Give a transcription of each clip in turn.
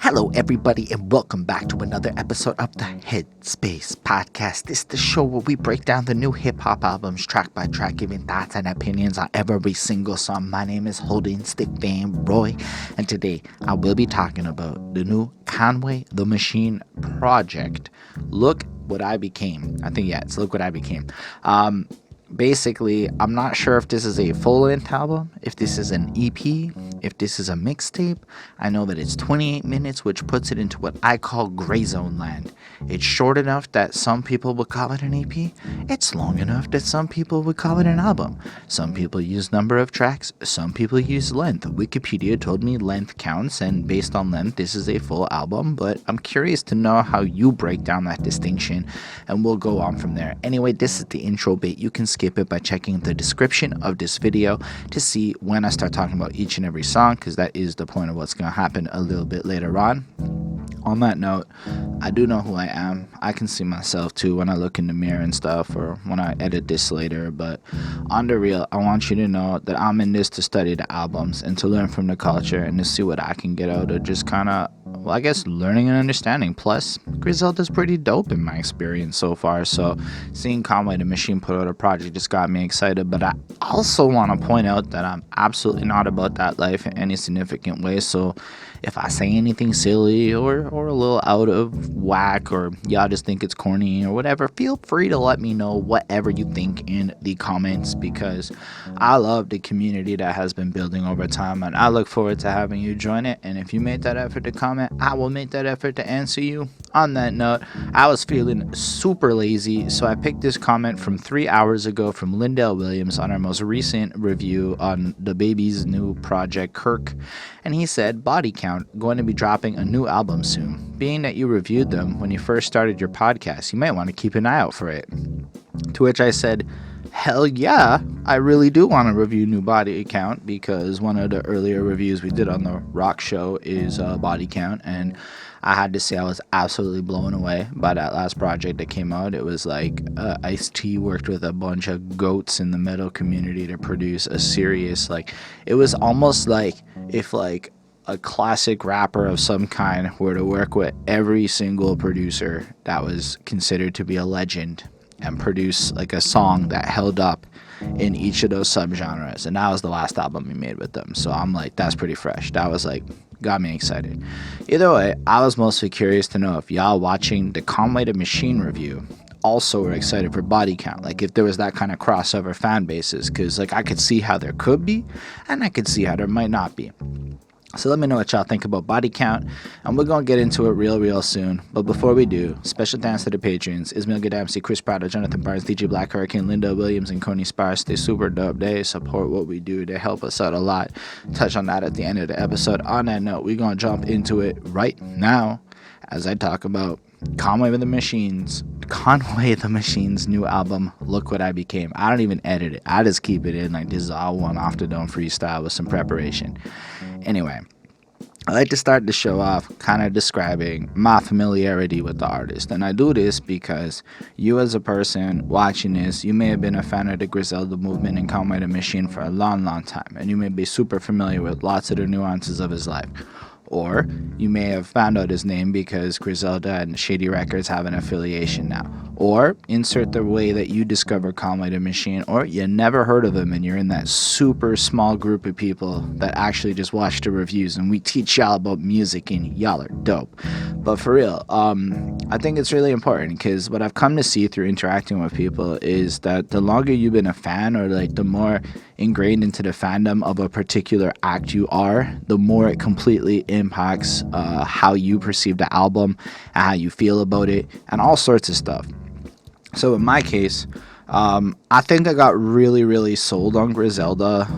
Hello, everybody, and welcome back to another episode of the Headspace Podcast. This is the show where we break down the new hip-hop albums track by track, giving thoughts and opinions on every single song. My name is Holden Stephan Roy, and today I will be talking about the new Conway the Machine project. Look What I Became. I think, it's Look What I Became. Basically, I'm not sure if this is a full-length album, if this is an EP, if this is a mixtape. I know that it's 28 minutes, which puts it into what I call gray zone land. It's short enough that some people would call it an EP. It's long enough that some people would call it an album. Some people use number of tracks, some people use length. Wikipedia told me length counts, and based on length, this is a full album, but I'm curious to know how you break down that distinction, and we'll go on from there. Anyway, this is the intro bit. You can skip it by checking the description of this video to see when I start talking about each and every song, because that is the point of what's going to happen a little bit later on. On that note, I do know who I am. I can see myself too when I look in the mirror and stuff, or when I edit this later. But on the real, I want you to know that I'm in this to study the albums and to learn from the culture and to see what I can get out of just kind of, learning and understanding. Plus, Griselda's pretty dope in my experience so far. So seeing Conway the Machine put out a project just got me excited. But I also want to point out that I'm absolutely not about that life in any significant way. So if I say anything silly or a little out of whack, or y'all just think it's corny or whatever, feel free to let me know whatever you think in the comments, because I love the community that has been building over time, and I look forward to having you join it. And if you made that effort to comment, I will make that effort to answer you. On that note, I was feeling super lazy, so I picked this comment from 3 hours ago from Lindell Williams on our most recent review on the baby's new project, Kirk. And he said, "Body Count, going to be dropping a new album soon. Being that you reviewed them when you first started your podcast, you might want to keep an eye out for it." To which I said, hell yeah, I really do want to review new Body Count, because one of the earlier reviews we did on the Rock Show is Body Count, and I had to say I was absolutely blown away by that last project that came out. It was like Ice-T worked with a bunch of goats in the metal community to produce a serious, it was almost like if a classic rapper of some kind were to work with every single producer that was considered to be a legend and produce a song that held up in each of those subgenres. And that was the last album he made with them. So I'm like, that's pretty fresh. That was got me excited. Either way, I was mostly curious to know if y'all watching the Conway the Machine review also were excited for Body Count, if there was that kind of crossover fan bases, because I could see how there could be, and I could see how there might not be. So let me know what y'all think about Body Count, and we're going to get into it real soon. But before we do, special thanks to the patrons: Ismail Gadamsi, Chris Prado, Jonathan Barnes, DJ Black Hurricane, Linda Williams, and Coney Sparse. They're super dope. They support what we do. They help us out a lot. Touch on that at the end of the episode. On that note, we're going to jump into it right now as I talk about Conway the Machine's new album, Look What I Became. I don't even edit it. I just keep it in this is all one off the dome freestyle with some preparation. Anyway, I like to start the show off kind of describing my familiarity with the artist. And I do this because you as a person watching this, you may have been a fan of the Griselda movement and Conway the Machine for a long time. And you may be super familiar with lots of the nuances of his life. Or you may have found out his name because Griselda and Shady Records have an affiliation now. Or insert the way that you discover Conway the Machine, or you never heard of him and you're in that super small group of people that actually just watch the reviews and we teach y'all about music and y'all are dope. But for real, I think it's really important, because what I've come to see through interacting with people is that the longer you've been a fan, or the more ingrained into the fandom of a particular act you are, the more it completely impacts how you perceive the album and how you feel about it and all sorts of stuff. So in my case, I think I got really sold on Griselda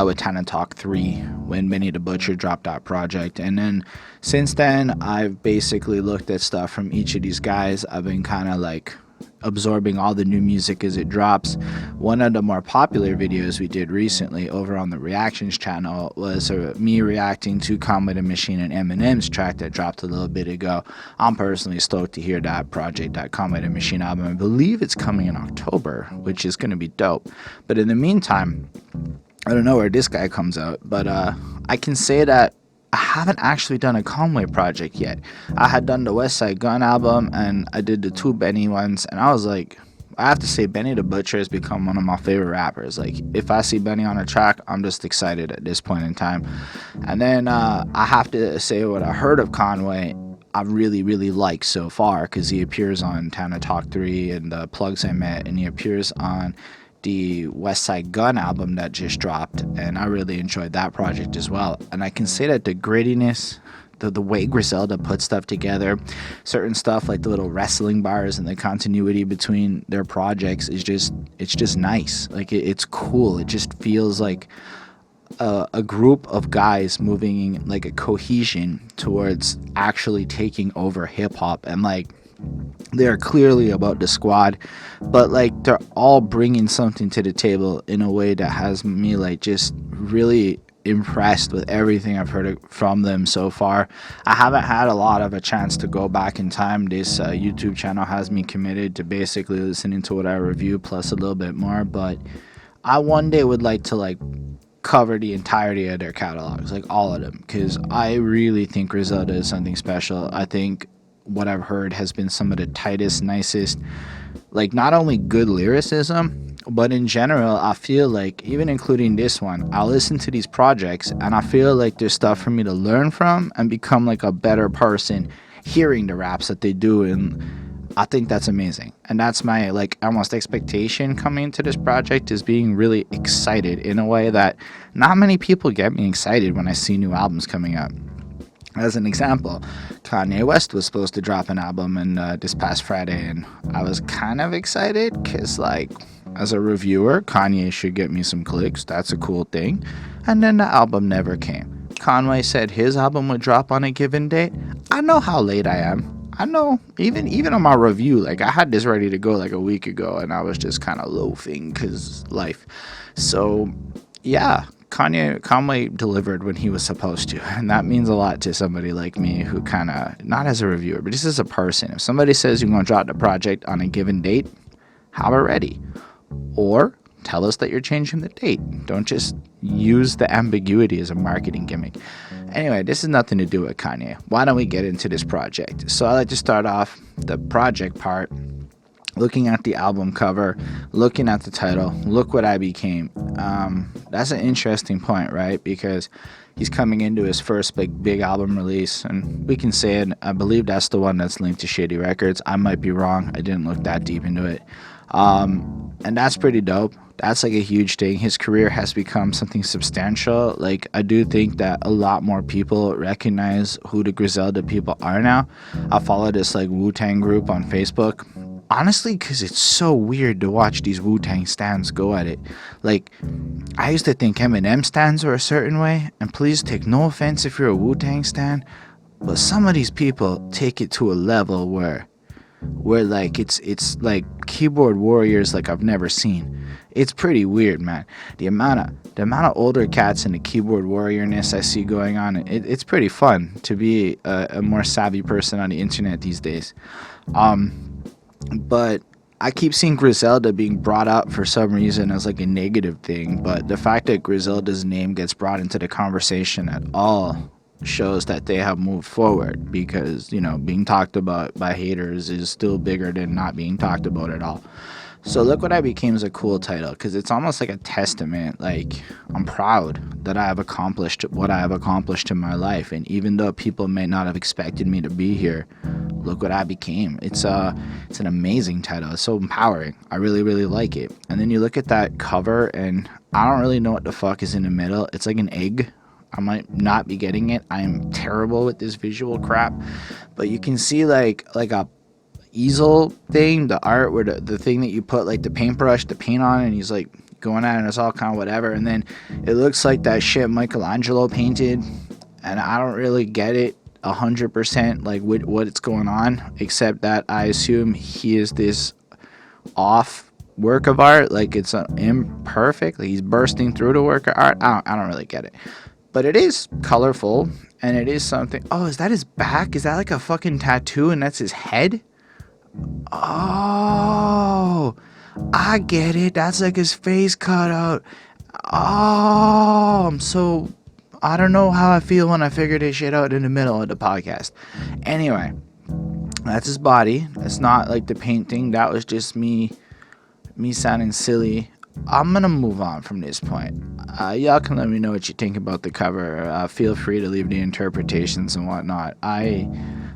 with Tana Talk 3 when Benny the Butcher dropped that project. And then since then, I've basically looked at stuff from each of these guys. I've been kind of absorbing all the new music as it drops. One of the more popular videos we did recently over on the Reactions channel was me reacting to Conway the Machine and Eminem's track that dropped a little bit ago. I'm personally stoked to hear that project, that Conway the Machine album. I believe it's coming in October, which is going to be dope. But in the meantime, I don't know where this guy comes out, but I can say that I haven't actually done a Conway project yet. I had done the Westside Gunn album, and I did the two Benny ones, and I was like, I have to say, Benny the Butcher has become one of my favorite rappers. Like, if I see Benny on a track, I'm just excited at this point in time. And then I have to say what I heard of Conway, I really, really like so far, because he appears on Tana Talk 3 and the Plugs I Met, and he appears on the Westside Gunn album that just dropped, and I really enjoyed that project as well. And I can say that the grittiness, the way Griselda put stuff together, certain stuff like the little wrestling bars and the continuity between their projects is just nice. Like it's cool. It just feels like a group of guys moving in like a cohesion towards actually taking over hip hop, and like they're clearly about the squad, but like they're all bringing something to the table in a way that has me like just really impressed with everything I've heard from them so far. I haven't had a lot of a chance to go back in time. This YouTube channel has me committed to basically listening to what I review plus a little bit more, but I one day would like to like cover the entirety of their catalogs, like all of them, because I really think Griselda is something special. I think what I've heard has been some of the tightest, nicest, like not only good lyricism, but in general, I feel like, even including this one, I'll listen to these projects and I feel like there's stuff for me to learn from and become like a better person hearing the raps that they do. And I think that's amazing. And that's my like almost expectation coming into this project, is being really excited in a way that not many people get me excited when I see new albums coming out. As an example, Kanye West was supposed to drop an album this past Friday, and I was kind of excited because, like, as a reviewer, Kanye should get me some clicks. That's a cool thing. And then the album never came. Conway said his album would drop on a given date. I know how late I am. I know, even on my review, like, I had this ready to go like a week ago, and I was just kind of loafing because life. So, yeah. Conway delivered when he was supposed to, and that means a lot to somebody like me who kind of, not as a reviewer, but just as a person. If somebody says you're going to drop the project on a given date, have it ready. Or tell us that you're changing the date. Don't just use the ambiguity as a marketing gimmick. Anyway, this has nothing to do with Kanye. Why don't we get into this project? So I like to start off the project part looking at the album cover, looking at the title, Look What I Became. That's an interesting point, right? Because he's coming into his first big album release, and we can say it, I believe that's the one that's linked to Shady Records. I might be wrong. I didn't look that deep into it. And that's pretty dope. That's like a huge thing. His career has become something substantial. Like, I do think that a lot more people recognize who the Griselda people are now. I follow this like Wu-Tang group on Facebook. Honestly, because it's so weird to watch these Wu-Tang stans go at it. Like, I used to think Eminem stans were a certain way, and please take no offense if you're a Wu-Tang stan, but some of these people take it to a level where like it's like keyboard warriors like I've never seen. It's pretty weird, man. The amount of older cats and the keyboard warriorness I see going on, it's pretty fun to be a more savvy person on the internet these days. But I keep seeing Griselda being brought up for some reason as like a negative thing, but the fact that Griselda's name gets brought into the conversation at all shows that they have moved forward, because, you know, being talked about by haters is still bigger than not being talked about at all. So Look What I Became is a cool title, because it's almost like a testament. Like, I'm proud that I have accomplished what I have accomplished in my life, and even though people may not have expected me to be here, look what I became. It's an amazing title. It's so empowering. I really, really like it. And then you look at that cover, and I don't really know what the fuck is in the middle. It's like an egg. I might not be getting it. I am terrible with this visual crap, but you can see like a easel thing, the art where the thing that you put like the paintbrush, the paint on, and he's like going at it, and it's all kind of whatever, and then it looks like that shit Michelangelo painted, and I don't really get it 100% like with what's going on, except that I assume he is this off work of art, like it's imperfect, like he's bursting through the work of art. I don't really get it, but it is colorful, and it is something. Oh, is that his back? Is that like a fucking tattoo, and that's his head? Oh, I get it. That's like his face cut out. Oh, I don't know how I feel when I figure this shit out in the middle of the podcast. Anyway, that's his body. It's not like the paint thing. That was just me sounding silly. I'm gonna move on from this point. Y'all can let me know what you think about the cover. Feel free to leave the interpretations and whatnot. I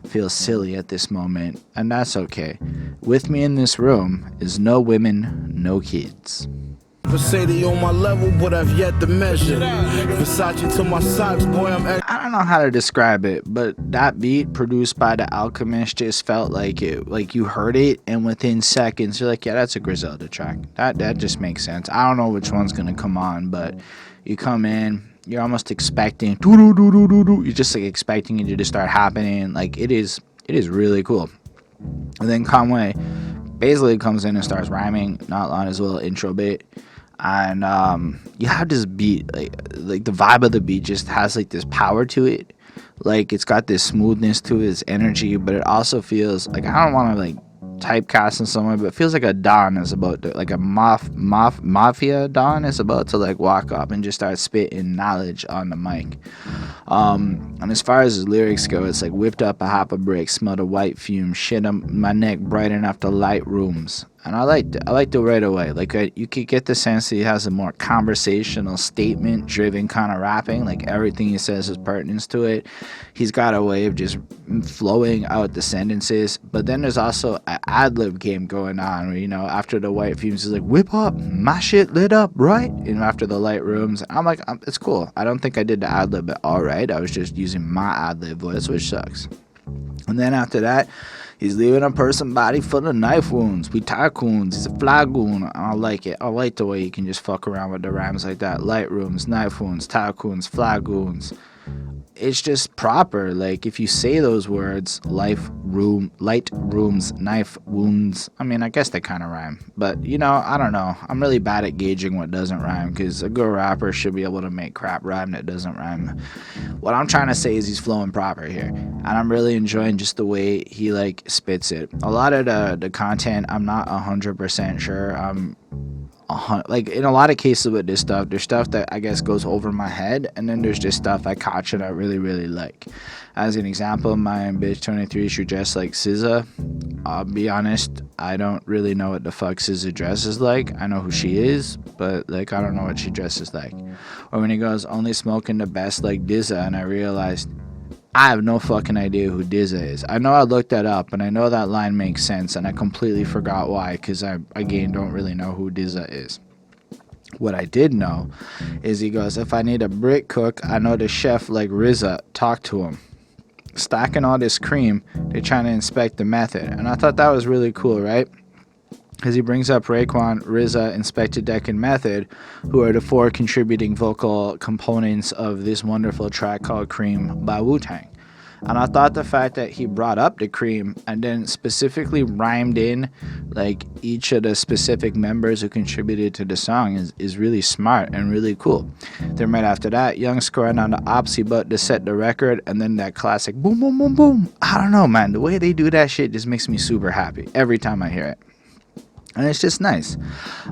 feel silly at this moment, and that's okay. With me in this room is no women, no kids. Versace on my level, but I've yet to measure. Versace to my socks, boy, I don't know how to describe it, but that beat produced by The Alchemist just felt like it, like you heard it, and within seconds you're like, yeah, that's a Griselda track. That just makes sense. I don't know which one's gonna come on, but you come in, you're almost expecting, you're just like expecting it to just start happening. Like it is really cool. And then Conway basically comes in and starts rhyming, not on his little intro bit. And you have this beat, like the vibe of the beat just has like this power to it. Like it's got this smoothness to its energy, but it also feels like, I don't want to like typecast in some way, but it feels like a Don is about to, like a mafia Don is about to like walk up and just start spitting knowledge on the mic. And as far as his lyrics go, it's like whipped up a hop of brick, smelled a white fume, shit on my neck bright enough to light rooms. And I liked it right away. Like you could get the sense that he has a more conversational, statement-driven kind of rapping. Like everything he says is pertinent to it. He's got a way of just flowing out the sentences. But then there's also an ad-lib game going on where, you know, after the white fumes, he's like, whip up, my shit lit up, right? And after the light rooms, I'm like, it's cool. I don't think I did the ad-lib all right. I was just using my ad-lib voice, which sucks. And then after that, he's leaving a person body full of knife wounds. We tycoons. He's a fly goon. I like it. I like the way you can just fuck around with the rhymes like that. Light rooms, knife wounds, tycoons, fly goons. It's just proper. Like if you say those words, light rooms, knife wounds. I mean, I guess they kind of rhyme. But, you know, I don't know. I'm really bad at gauging what doesn't rhyme because a good rapper should be able to make crap rhyme that doesn't rhyme. What I'm trying to say is he's flowing proper here. And I'm really enjoying just the way he, like, spits it. A lot of the content, I'm not 100% sure. Like in a lot of cases with this stuff, there's stuff that I guess goes over my head, and then there's just stuff I catch and I really, really like. As an example, my bitch 23 should dress like SZA. I'll be honest, I don't really know what the fuck SZA dresses like. I know who she is, but like I don't know what she dresses like. Or when he goes, only smoking the best like Dizza, and I realized I have no fucking idea who Dizza is. I know I looked that up, and I know that line makes sense, and I completely forgot why, because I, again, don't really know who Dizza is. What I did know is he goes, if I need a brick cook, I know the chef like RZA, talk to him. Stacking all this cream, they're trying to inspect the method. And I thought that was really cool, right? Because he brings up Raekwon, RZA, Inspector Deck, and Method, who are the four contributing vocal components of this wonderful track called Cream by Wu-Tang. And I thought the fact that he brought up the cream and then specifically rhymed in like each of the specific members who contributed to the song is really smart and really cool. Then right after that, Young scoring on the opsy butt to set the record, and then that classic boom, boom, boom, boom. I don't know, man. The way they do that shit just makes me super happy every time I hear it. And it's just nice.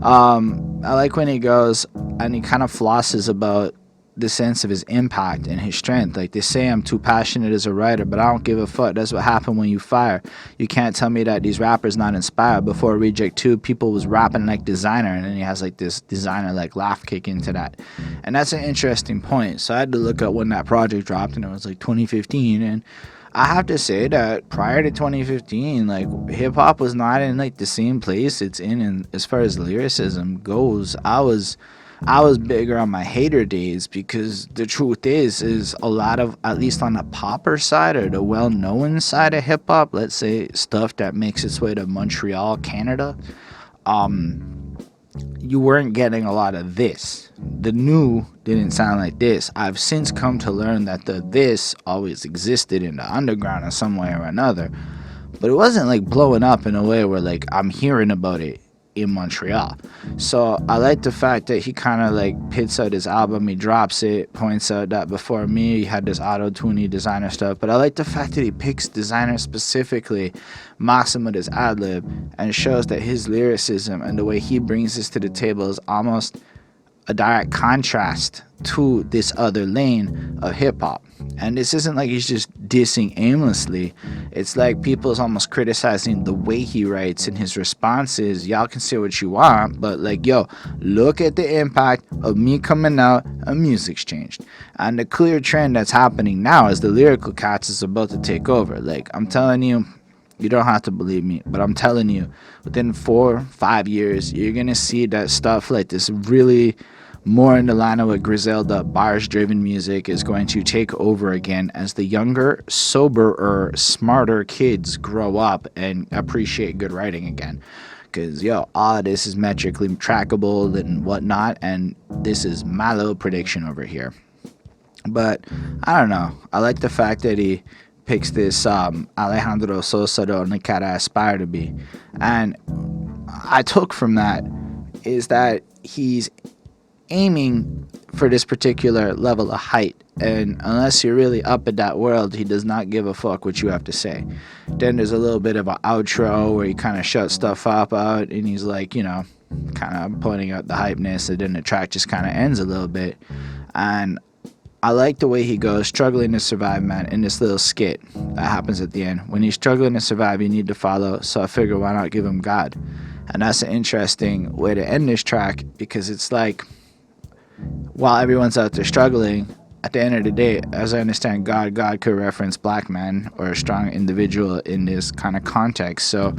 I like when he goes and he kind of flosses about the sense of his impact and his strength. Like they say I'm too passionate as a writer, but I don't give a fuck. That's what happened when you fire. You can't tell me that these rappers not inspired. Before Reject 2, people was rapping like Designer, and then he has like this Designer like laugh kick into that. And that's an interesting point. So I had to look up when that project dropped, and it was like 2015. And I have to say that prior to 2015, like hip hop was not in like the same place it's in, and as far as lyricism goes, I was bigger on my hater days, because the truth is a lot of, at least on the popper side or the well-known side of hip hop, let's say stuff that makes its way to Montreal, Canada, you weren't getting a lot of this. The new didn't sound like this. I've since come to learn that the this always existed in the underground in some way or another, but it wasn't like blowing up in a way where like I'm hearing about it in Montreal. So I like the fact that he kind of like pits out his album, he drops it, points out that before me he had this auto-tuney Designer stuff, but I like the fact that he picks Designer specifically, mocks him with his ad-lib, and shows that his lyricism and the way he brings this to the table is almost a direct contrast to this other lane of hip-hop. And this isn't like he's just dissing aimlessly. It's like people's almost criticizing the way he writes, and his response is, y'all can say what you want, but like, yo, look at the impact of me coming out and music's changed. And the clear trend that's happening now is the lyrical cats is about to take over. Like, I'm telling you, you don't have to believe me, but I'm telling you, within 4-5 years, you're gonna see that stuff like this really more in the line of what Griselda, bars-driven music is going to take over again as the younger, soberer, smarter kids grow up and appreciate good writing again. Because, yo, all of this is metrically trackable and whatnot, and this is my little prediction over here. But, I don't know. I like the fact that he picks this Alejandro Sosa on the cat I aspire to be. And I took from that is that he's aiming for this particular level of height, and unless you're really up at that world, he does not give a fuck what you have to say. Then there's a little bit of an outro where he kind of shuts stuff up out, and he's like, you know, kind of pointing out the hypeness, and then the track just kind of ends a little bit. And I like the way he goes, struggling to survive, man, in this little skit that happens at the end. When he's struggling to survive, you need to follow, so I figure why not give him God. And that's an interesting way to end this track, because it's like, while everyone's out there struggling, at the end of the day, as I understand, God could reference black man or a strong individual in this kind of context. So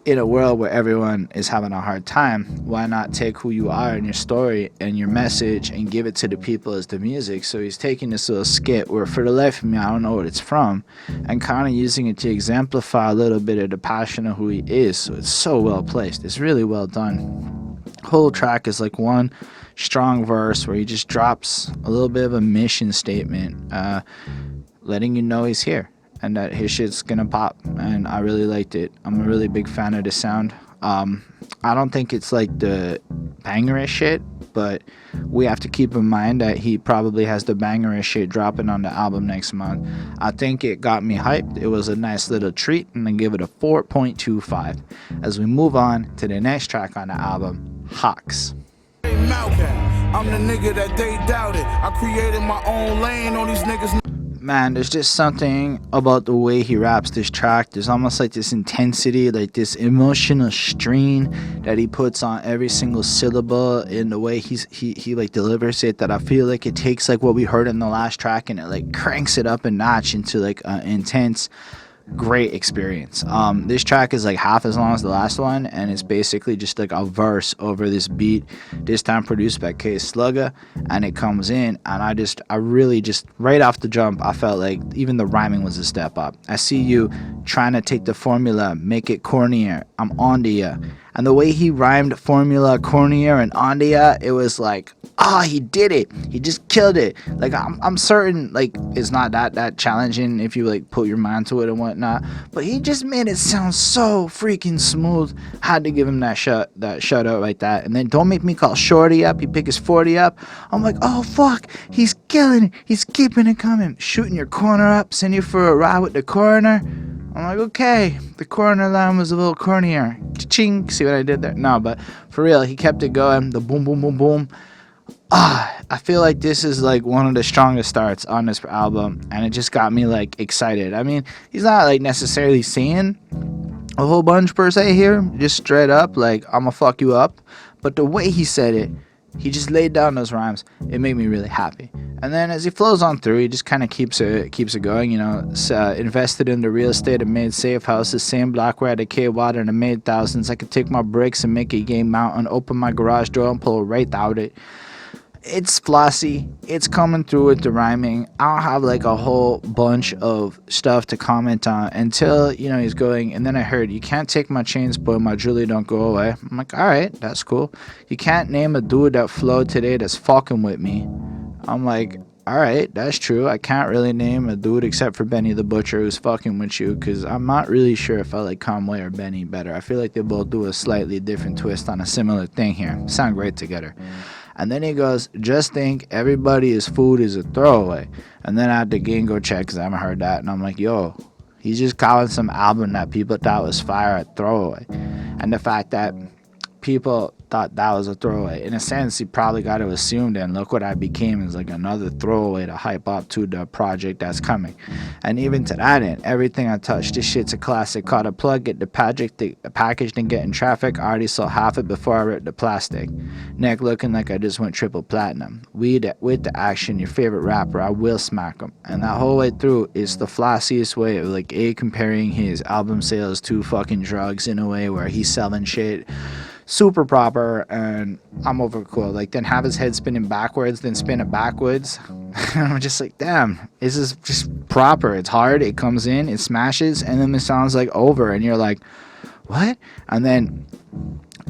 in a world where everyone is having a hard time, why not take who you are and your story and your message and give it to the people as the music? So he's taking this little skit where, for the life of me, I don't know what it's from, and kind of using it to exemplify a little bit of the passion of who he is. So it's so well placed. It's really well done. Whole track is like one strong verse where he just drops a little bit of a mission statement, letting you know he's here and that his shit's gonna pop. And I really liked it. I'm a really big fan of the sound. I don't think it's like the bangerish shit, but we have to keep in mind that he probably has the bangerish shit dropping on the album next month. I think it got me hyped. It was a nice little treat, and I give it a 4.25. As we move on to the next track on the album, Hawks. I'm the nigga that they doubted. I created my own lane on these niggas. Man, there's just something about the way he raps this track. There's almost like this intensity, like this emotional strain that he puts on every single syllable in the way he like delivers it, that I feel like it takes like what we heard in the last track and it like cranks it up a notch into like an intense, great experience. This track is like half as long as the last one, and it's basically just like a verse over this beat, this time produced by K Slugger, and it comes in, and I really just right off the jump, I felt like even the rhyming was a step up. I see you trying to take the formula, make it cornier, I'm on to ya. And the way he rhymed formula, cornier, and on to ya, it was like, he did it. He just killed it. Like, I'm certain, like, it's not that challenging if you, like, put your mind to it and whatnot. But he just made it sound so freaking smooth. Had to give him that shout out like that. And then don't make me call Shorty up. He pick his 40 up. I'm like, oh, fuck. He's killing it. He's keeping it coming. Shooting your corner up. Send you for a ride with the coroner. I'm like, okay, the corner line was a little cornier. Ching, see what I did there? No, but for real, he kept it going. The boom, boom, boom, boom. I feel like this is like one of the strongest starts on this album, and it just got me like excited. I mean, he's not like necessarily saying a whole bunch per se here, just straight up like, I'ma fuck you up. But the way he said it, he just laid down those rhymes. It made me really happy. And then as he flows on through, he just kind of keeps it going, you know. Invested in the real estate and made safe houses, same block where I decayed water and I made thousands. I could take my bricks and make a game mountain, open my garage door and pull right out it. It's flossy. It's coming through with the rhyming. I don't have like a whole bunch of stuff to comment on until, you know, he's going. And then I heard, you can't take my chains, but my jewelry don't go away. I'm like, all right, that's cool. You can't name a dude that flowed today that's fucking with me. I'm like, all right, that's true. I can't really name a dude except for Benny the Butcher who's fucking with you, because I'm not really sure if I like Conway or Benny better. I feel like they both do a slightly different twist on a similar thing here. Sound great together. And then he goes, just think everybody's food is a throwaway. And then I had to again go check because I haven't heard that. And I'm like, yo, he's just calling some album that people thought was fire a throwaway. And the fact that people thought that was a throwaway. In a sense, you probably got to assume then, look what I became is like another throwaway to hype up to the project that's coming. And even to that end, everything I touch, this shit's a classic. Caught a plug, get the packaged and get in traffic. I already saw half it before I ripped the plastic. Neck looking like I just went triple platinum. With the action, your favorite rapper, I will smack him. And that whole way through is the flossiest way of like comparing his album sales to fucking drugs in a way where he's selling shit super proper, and I'm over cool. Like, then have his head spinning backwards, then spin it backwards. I'm just like, damn, this is just proper. It's hard, it comes in, it smashes, and then it sounds like over, and you're like, what? And then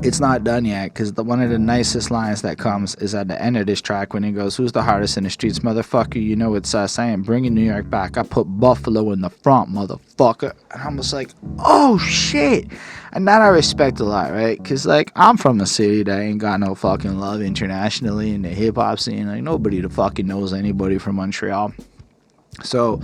it's not done yet, because one of the nicest lines that comes is at the end of this track when he goes, who's the hardest in the streets, motherfucker? You know it's us. I ain't bringing New York back. I put Buffalo in the front, motherfucker. And I'm just like, oh shit. And that I respect a lot, right? Because like, I'm from a city that ain't got no fucking love internationally in the hip-hop scene. Like, nobody that fucking knows anybody from Montreal. So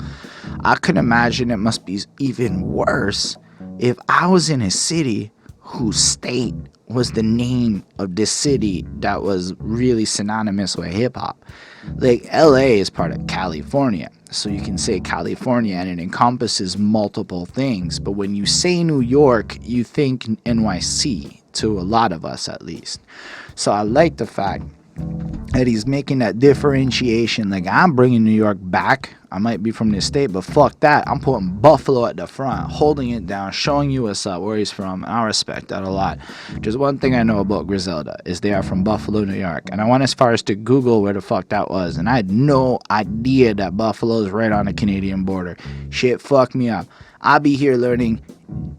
I could imagine it must be even worse if I was in a city whose state was the name of this city that was really synonymous with hip-hop. Like, LA is part of California, so you can say California and it encompasses multiple things, but when you say New York, you think NYC, to a lot of us at least. So I like the fact that he's making that differentiation. Like, I'm bringing New York back. I might be from this state, but fuck that. I'm putting Buffalo at the front, holding it down, showing you what's up, where he's from. And I respect that a lot. Just one thing I know about Griselda is they are from Buffalo, New York. And I went as far as to Google where the fuck that was. And I had no idea that Buffalo is right on the Canadian border. Shit fucked me up. I'll be here learning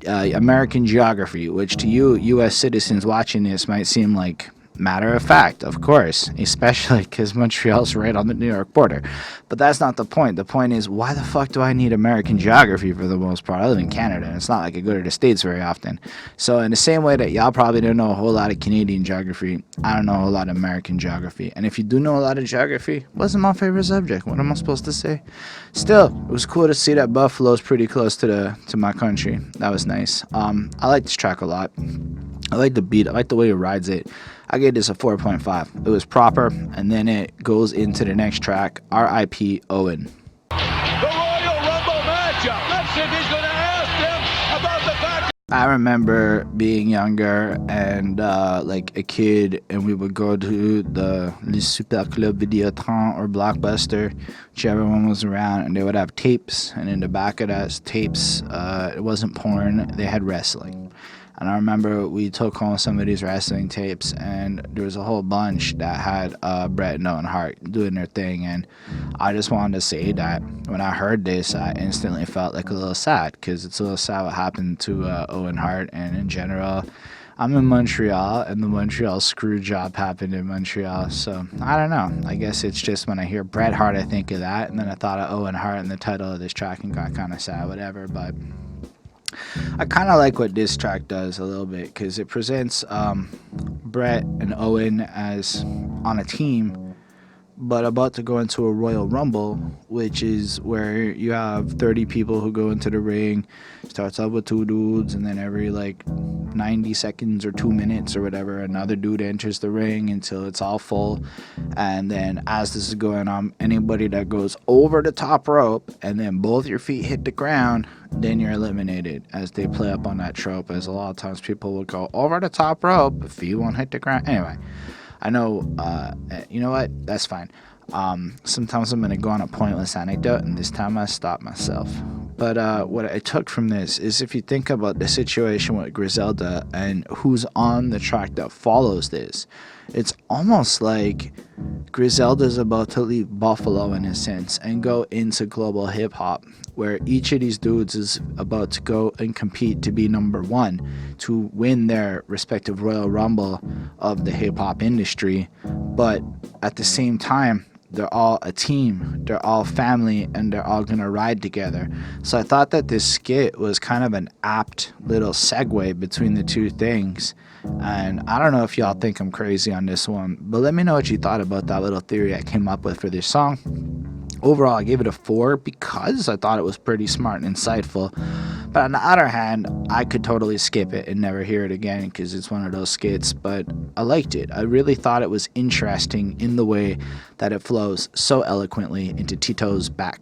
American geography, which to you, U.S. citizens watching this, might seem like matter of fact, of course, especially because Montreal's right on the New York border. But that's not the point. The point is, why the fuck do I need American geography for the most part? I live in Canada, and it's not like I go to the States very often. So in the same way that y'all probably don't know a whole lot of Canadian geography, I don't know a whole lot of American geography. And if you do know a lot of geography, wasn't my favorite subject. What am I supposed to say? Still, it was cool to see that Buffalo's pretty close to my country. That was nice. I like this track a lot. I like the beat. I like the way he rides it. I gave this a 4.5. It was proper, and then it goes into the next track, R.I.P. Owen. The Royal Rumble matchup. Let's see if he's going to ask them about the fact. I remember being younger and like a kid, and we would go to the Super Club Videotron or Blockbuster, whichever one was around, and they would have tapes, and in the back of those tapes, it wasn't porn, they had wrestling. And I remember we took home some of these wrestling tapes, and there was a whole bunch that had Bret and Owen Hart doing their thing. And I just wanted to say that when I heard this, I instantly felt like a little sad, because it's a little sad what happened to Owen Hart. And in general, I'm in Montreal, and the Montreal screw job happened in Montreal. So I don't know. I guess it's just when I hear Bret Hart, I think of that. And then I thought of Owen Hart in the title of this track and got kind of sad, whatever. But I kind of like what this track does a little bit, because it presents Bret and Owen as on a team, but about to go into a Royal Rumble, which is where you have 30 people who go into the ring. Starts out with 2 dudes, and then every like 90 seconds or 2 minutes or whatever, another dude enters the ring until it's all full. And then as this is going on, anybody that goes over the top rope and then both your feet hit the ground, then you're eliminated, as they play up on that trope, as a lot of times people will go over the top rope, but feet won't hit the ground. Anyway, I know, you know what, that's fine. Sometimes I'm going to go on a pointless anecdote, and this time I stopped myself. But what I took from this is, if you think about the situation with Griselda and who's on the track that follows this, it's almost like Griselda's about to leave Buffalo in a sense and go into global hip-hop, where each of these dudes is about to go and compete to be number one, to win their respective Royal Rumble of the hip-hop industry. But at the same time, they're all a team, they're all family, and they're all gonna ride together. So I thought that this skit was kind of an apt little segue between the two things. And I don't know if y'all think I'm crazy on this one, but let me know what you thought about that little theory I came up with for this song. overall, I gave it a 4 because I thought it was pretty smart and insightful. But on the other hand, I could totally skip it and never hear it again because it's one of those skits. But I liked it. I really thought it was interesting in the way that it flows so eloquently into Tito's back.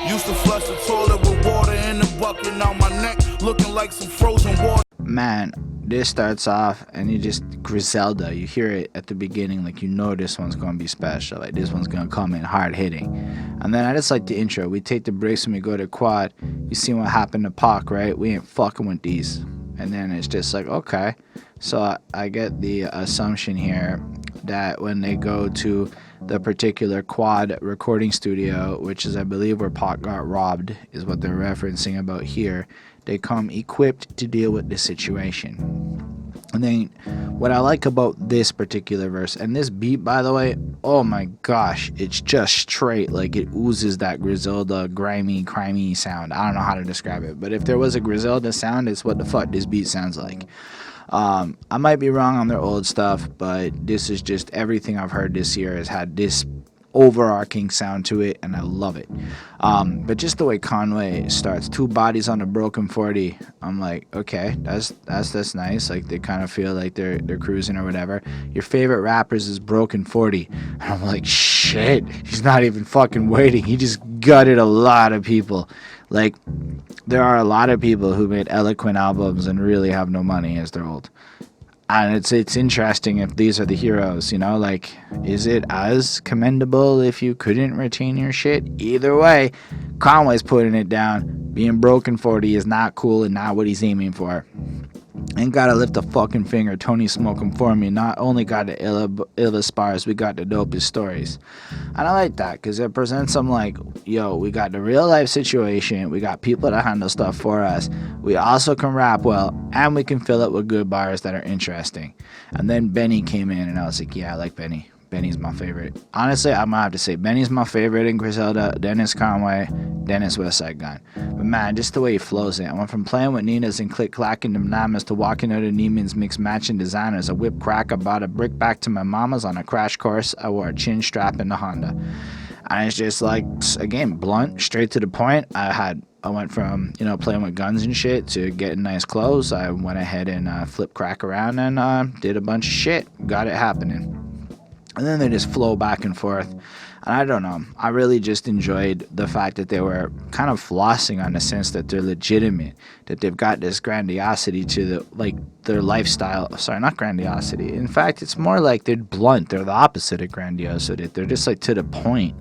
Used to flush the toilet with water in the bucket on my neck, looking like some frozen water. Man, this starts off and you just Griselda. You hear it at the beginning, like you know this one's gonna be special. Like this one's gonna come in hard hitting. And then I just like the intro. We take the breaks when we go to quad. You see what happened to Pac, right? We ain't fucking with these. And then it's just like, okay. So I get the assumption here that when they go to the particular quad recording studio, which is I believe where Pac got robbed, is what they're referencing about here, they come equipped to deal with the situation. And then what I like about this particular verse, and this beat, by the way, oh my gosh, it's just straight, like it oozes that Griselda grimy, crimey sound. I don't know how to describe it, but if there was a Griselda sound, it's what the fuck this beat sounds like. I might be wrong on their old stuff, but this is just everything I've heard this year has had this overarching sound to it, and I love it. But just the way Conway starts, 2 bodies on a broken 40, I'm like, okay, that's nice. Like they kind of feel like they're cruising or whatever. Your favorite rappers is broken 40, and I'm like, shit, he's not even fucking waiting. He just gutted a lot of people. Like there are a lot of people who made eloquent albums and really have no money as they're old. And it's interesting if these are the heroes, you know, like, is it as commendable if you couldn't retain your shit? Either way, Conway's putting it down. Being broken 40 is not cool and not what he's aiming for. Ain't gotta lift a fucking finger. Tony smoking for me. Not only got the illest bars, we got the dopest stories. And I like that because it presents them like, yo, we got the real life situation. We got people that handle stuff for us. We also can rap well, and we can fill it with good bars that are interesting. And then Benny came in, and I was like, yeah, I like Benny. Benny's my favorite. Honestly, I'm gonna have to say Benny's my favorite in Griselda, then it's Conway, then it's Westside Gunn. But man, just the way he flows it. I went from playing with Ninas and click-clacking them namas to walking out of Neiman's mixed matching designers. A whip crack, I bought a brick back to my mama's on a crash course. I wore a chin strap in the Honda. And it's just like, again, blunt, straight to the point. I went from, you know, playing with guns and shit to getting nice clothes. I went ahead and flipped crack around and did a bunch of shit. Got it happening. And then they just flow back and forth. And I don't know. I really just enjoyed the fact that they were kind of flossing on the sense that they're legitimate, that they've got this grandiosity to their lifestyle. Sorry, not grandiosity. In fact, it's more like they're blunt. They're the opposite of grandiosity. They're just like to the point.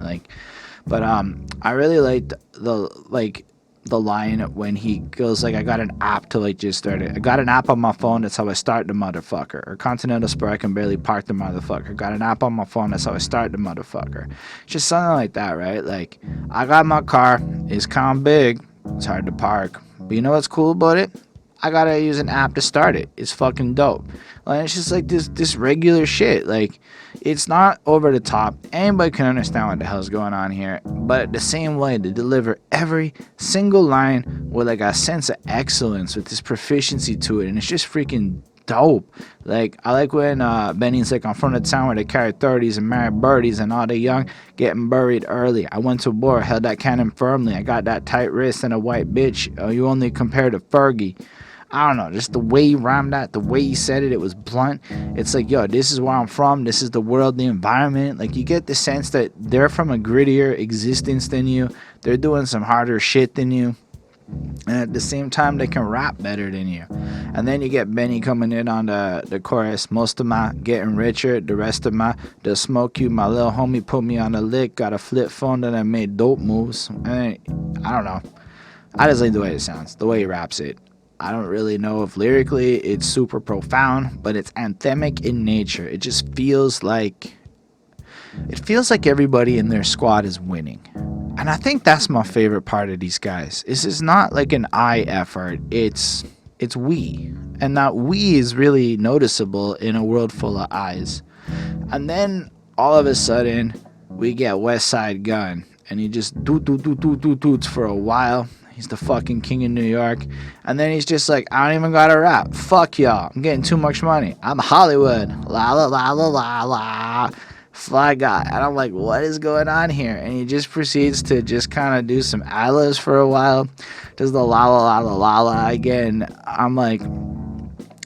But I really liked the line when he goes like, I got an app to just start it. I got an app on my phone, that's how I start the motherfucker. Or Continental Spur, I can barely park the motherfucker. Got an app on my phone, that's how I start the motherfucker. Just something like that, right? Like, I got my car, it's kind of big, it's hard to park. But you know what's cool about it? I gotta use an app to start it. It's fucking dope. Like, it's just like this regular shit. Like, it's not over the top. Anybody can understand what the hell's going on here. But the same way, they deliver every single line with like a sense of excellence, with this proficiency to it, and it's just freaking dope. Like, I like when Benny's like, I'm from the town where they carry 30s and marry birdies and all the young getting buried early. I went to war, held that cannon firmly. I got that tight wrist and a white bitch. You only compare to Fergie. I don't know, just the way he rhymed that, the way he said it, it was blunt. It's like, yo, this is where I'm from, this is the world, the environment. Like, you get the sense that they're from a grittier existence than you. They're doing some harder shit than you. And at the same time, they can rap better than you. And then you get Benny coming in on the chorus. Most of my getting richer, the rest of my the smoke you. My little homie put me on a lick. Got a flip phone that I made dope moves. And I don't know. I just like the way it sounds, the way he raps it. I don't really know if lyrically it's super profound, but it's anthemic in nature. It just feels like everybody in their squad is winning. And I think that's my favorite part of these guys. This is not like an I effort. It's we. And that we is really noticeable in a world full of I's. And then all of a sudden we get Westside Gunn, and he just doots for a while. He's the fucking king of New York. And then he's just like, I don't even gotta rap. Fuck y'all. I'm getting too much money. I'm Hollywood. La la la la la la. Fly Guy. And I'm like, what is going on here? And he just proceeds to just kind of do some ad-libs for a while. Does the la la la la la la again. I'm like,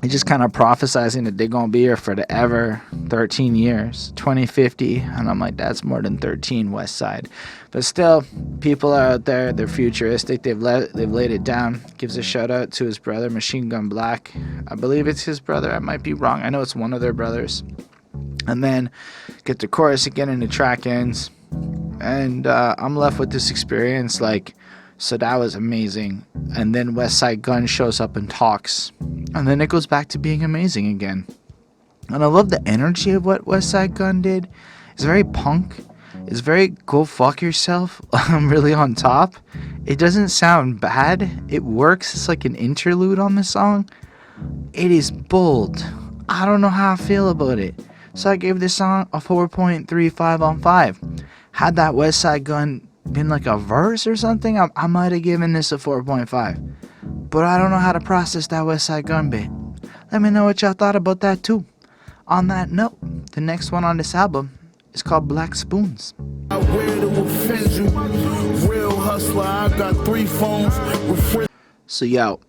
he's just kind of prophesizing that they're going to be here for the ever 13 years, 2050. And I'm like, that's more than 13, Westside. But still, people are out there. They're futuristic. They've laid it down. Gives a shout out to his brother, Machine Gun Black. I believe it's his brother. I might be wrong. I know it's one of their brothers. And then get the chorus again and the track ends. And I'm left with this experience like, so that was amazing. And then Westside Gunn shows up and talks. And then it goes back to being amazing again. And I love the energy of what Westside Gunn did. It's very punk. It's very go fuck yourself. I'm really on top. It doesn't sound bad. It works. It's like an interlude on the song. It is bold. I don't know how I feel about it. So I gave this song a 4.35 on 5. Had that Westside Gunn been like a verse or something, I might have given this a 4.5. But I don't know how to process that Westside Gunn bit. Let me know what y'all thought about that too. On that note, the next one on this album is called Black Spoons. I wear to offend you. Real hustler, I got 3 phones with So yo,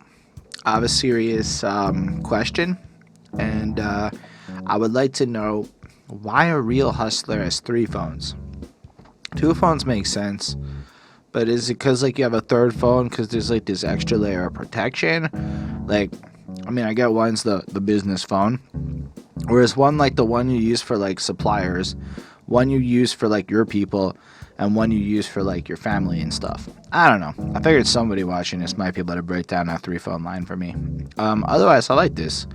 I have a serious question, and I would like to know why a real hustler has 3 phones. 2 phones make sense, but is it because like you have a third phone because there's like this extra layer of protection? Like, I mean, I get one's the business phone, whereas one like the one you use for like suppliers, one you use for like your people, and one you use for like your family and stuff. I don't know. I figured somebody watching this might be able to break down that 3 phone line for me. Otherwise, I like this.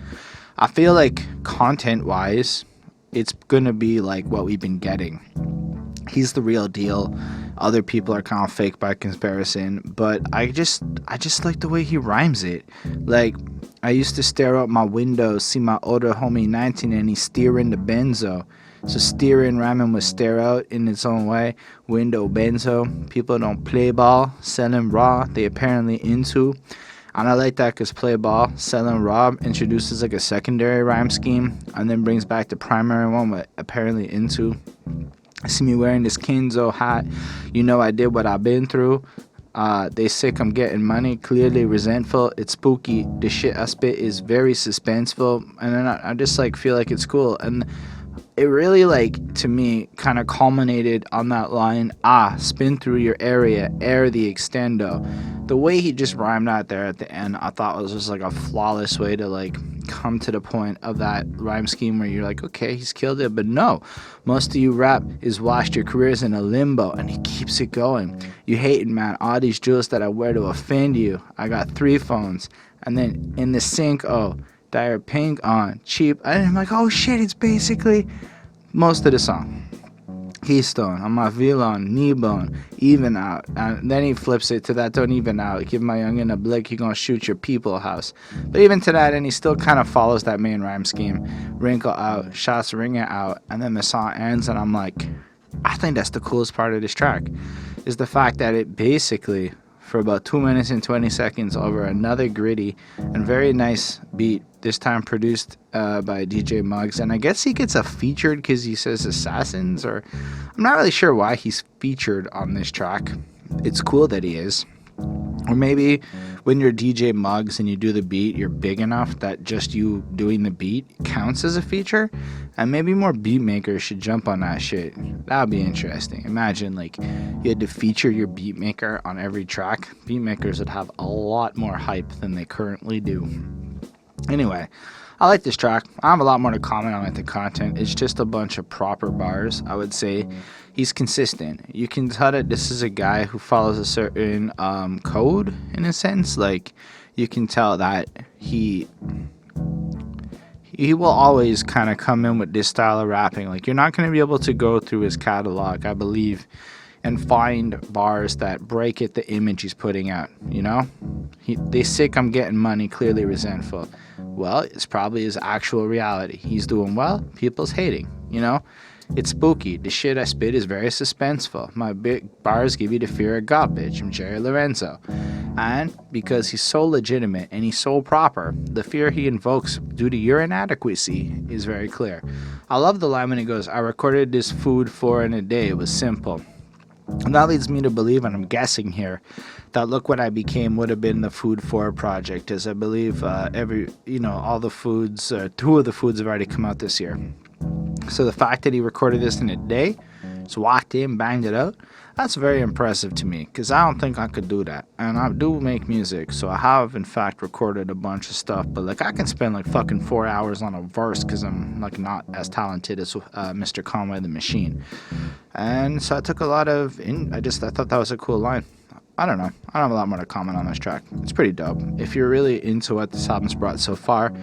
I feel like content-wise, it's gonna be like what we've been getting. He's the real deal. Other people are kind of fake by comparison, but I just like the way he rhymes it. Like, I used to stare out my window, see my older homie 19, and he's steering the benzo. So steering rhyming with stare out in its own way. Window benzo. People don't play ball, selling raw. They apparently into. And I like that because play ball, selling raw introduces like a secondary rhyme scheme and then brings back the primary one with apparently into. See me wearing this Kenzo hat. You know I did what I've been through. They sick I'm getting money. Clearly resentful. It's spooky. The shit I spit is very suspenseful. And then I just like feel like it's cool. And it really like to me kind of culminated on that line, spin through your area, air the extendo. The way he just rhymed out there at the end, I thought was just like a flawless way to like come to the point of that rhyme scheme where you're like, okay, he's killed it. But no, most of you rap is washed your careers in a limbo, and he keeps it going. You hating, man, all these jewels that I wear to offend you. I got 3 phones, and then in the sink, dire pink on cheap. And I'm like, oh shit, it's basically most of the song. Keystone, on my Vilon, Kneebone, even out. And then he flips it to that don't even out. Give my youngin' a blick, he gonna shoot your people house. But even to that, and he still kind of follows that main rhyme scheme. Wrinkle out, shots ringing out, and then the song ends, and I'm like, I think that's the coolest part of this track, is the fact that it basically, for about 2 minutes and 20 seconds over another gritty and very nice beat, this time produced by DJ Muggs. And I guess he gets a featured because he says assassins, or I'm not really sure why he's featured on this track. It's cool that he is. Or maybe when you're DJ Muggs and you do the beat, you're big enough that just you doing the beat counts as a feature. And maybe more beat makers should jump on that shit. That would be interesting. Imagine like you had to feature your beat maker on every track. Beat makers would have a lot more hype than they currently do. Anyway, I like this track. I have a lot more to comment on like the content. It's just a bunch of proper bars, I would say. He's consistent. You can tell that this is a guy who follows a certain code in a sense. Like, you can tell that he will always kind of come in with this style of rapping. Like, you're not going to be able to go through his catalog, I believe, and find bars that break at the image he's putting out, you know? They sick I'm getting money, clearly resentful. Well, it's probably his actual reality. He's doing well, people's hating, you know? It's spooky. The shit I spit is very suspenseful. My big bars give you the fear of God, bitch. I'm Jerry Lorenzo. And because he's so legitimate and he's so proper, the fear he invokes due to your inadequacy is very clear. I love the line when he goes, I recorded this food for in a day. It was simple. And that leads me to believe, and I'm guessing here, that Look What I Became would have been the Food For project, as I believe all the foods, 2 of the foods have already come out this year. So the fact that he recorded this in a day, just walked in, banged it out, that's very impressive to me, because I don't think I could do that. And I do make music, so I have in fact recorded a bunch of stuff, but like I can spend like fucking 4 hours on a verse because I'm like not as talented as Mr. Conway the Machine. And so I took a lot of I thought that was a cool line. I don't know. I don't have a lot more to comment on this track. It's pretty dope. If you're really into what this album's brought so far,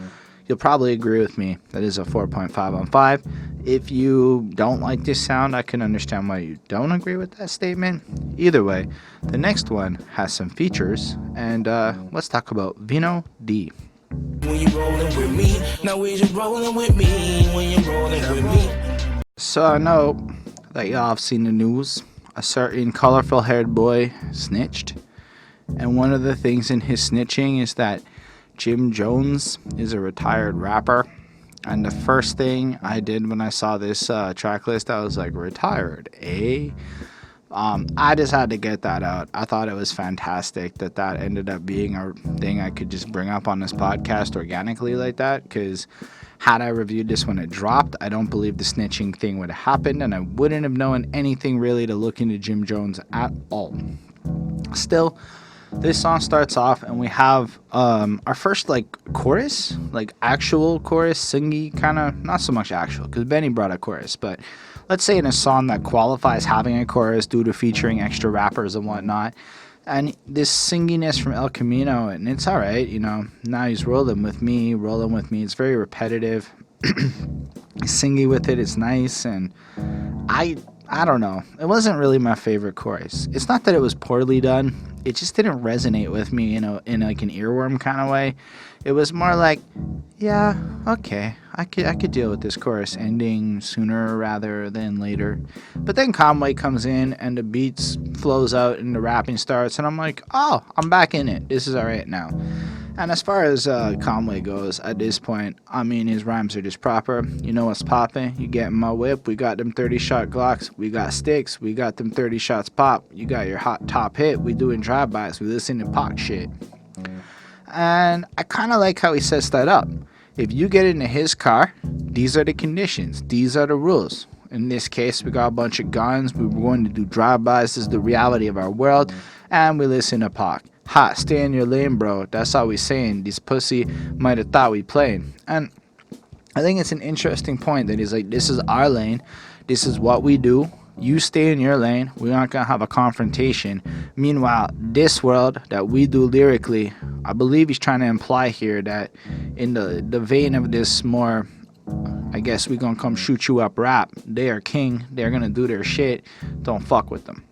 you'll probably agree with me. That is a 4.5 on 5. If you don't like this sound, I can understand why you don't agree with that statement. Either way, the next one has some features, and let's talk about Vino D. When you rolling with me, now is you rolling with me? When you rolling with me. So I know that y'all have seen the news. A certain colorful haired boy snitched, and one of the things in his snitching is that Jim Jones is a retired rapper. And the first thing I did when I saw this track list, I was like, retired, eh? I just had to get that out. I thought it was fantastic that ended up being a thing I could just bring up on this podcast organically like that, because had I reviewed this when it dropped, I don't believe the snitching thing would have happened, and I wouldn't have known anything really to look into Jim Jones at all. Still, this song starts off and we have our first chorus, actual chorus, singy kind of, not so much actual because Benny brought a chorus, but let's say in a song that qualifies having a chorus due to featuring extra rappers and whatnot. And this singiness from El Camino, and it's all right, now he's rolling with me. It's very repetitive. He's singy with it. It's nice. And I don't know. It wasn't really my favorite chorus. It's not that it was poorly done. It just didn't resonate with me, in like an earworm kind of way. It was more like, yeah, okay, I could deal with this chorus ending sooner rather than later. But then Conway comes in and the beats flows out and the rapping starts, and I'm like, oh, I'm back in it. This is all right now. And as far as Conway goes, at this point, I mean, his rhymes are just proper. You know what's poppin'? You get in my whip. We got them 30-shot Glocks. We got sticks. We got them 30 shots pop. You got your hot top hit. We doing drive-bys. We listen to Pac shit. And I kind of like how he sets that up. If you get into his car, these are the conditions. These are the rules. In this case, we got a bunch of guns. We were going to do drive-bys. This is the reality of our world. And we listen to Pac. Hot, stay in your lane, bro. That's all we saying. These pussy might have thought we playing. And I think it's an interesting point that he's like, this is our lane. This is what we do. You stay in your lane. We're not going to have a confrontation. Meanwhile, this world that we do lyrically, I believe he's trying to imply here that in the vein of this more, I guess we going to come shoot you up rap. They are king. They're going to do their shit. Don't fuck with them.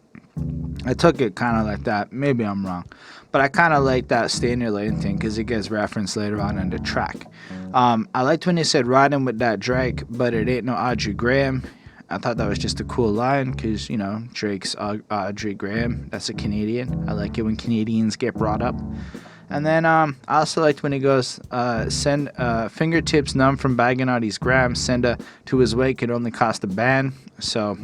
I took it kind of like that. Maybe I'm wrong. But I kind of like that stay in your lane thing because it gets referenced later on in the track. I liked when he said riding with that Drake, but it ain't no Audrey Graham. I thought that was just a cool line because, Drake's Audrey Graham. That's a Canadian. I like it when Canadians get brought up. And then I also liked when he goes, send fingertips numb from bagging all these grams. Send to his wake, it only cost a band. So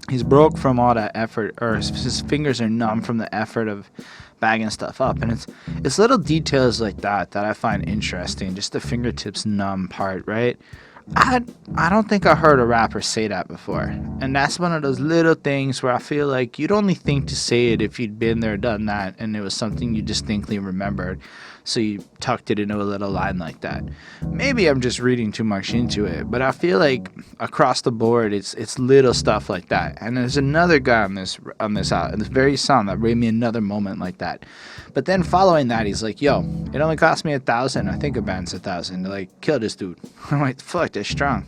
he's broke from all that effort, or his fingers are numb from the effort of bagging stuff up. And it's little details like that I find interesting. Just the fingertips numb part, right? I don't think I heard a rapper say that before. And that's one of those little things where I feel like you'd only think to say it if you'd been there, done that, and it was something you distinctly remembered. So you tucked it into a little line like that. Maybe I'm just reading too much into it, but I feel like across the board, it's little stuff like that. And there's another guy on this very song that gave me another moment like that. But then following that, he's like, yo, it only cost me $1,000. I think a band's $1,000. They're like, kill this dude. I'm like, fuck, they're strong.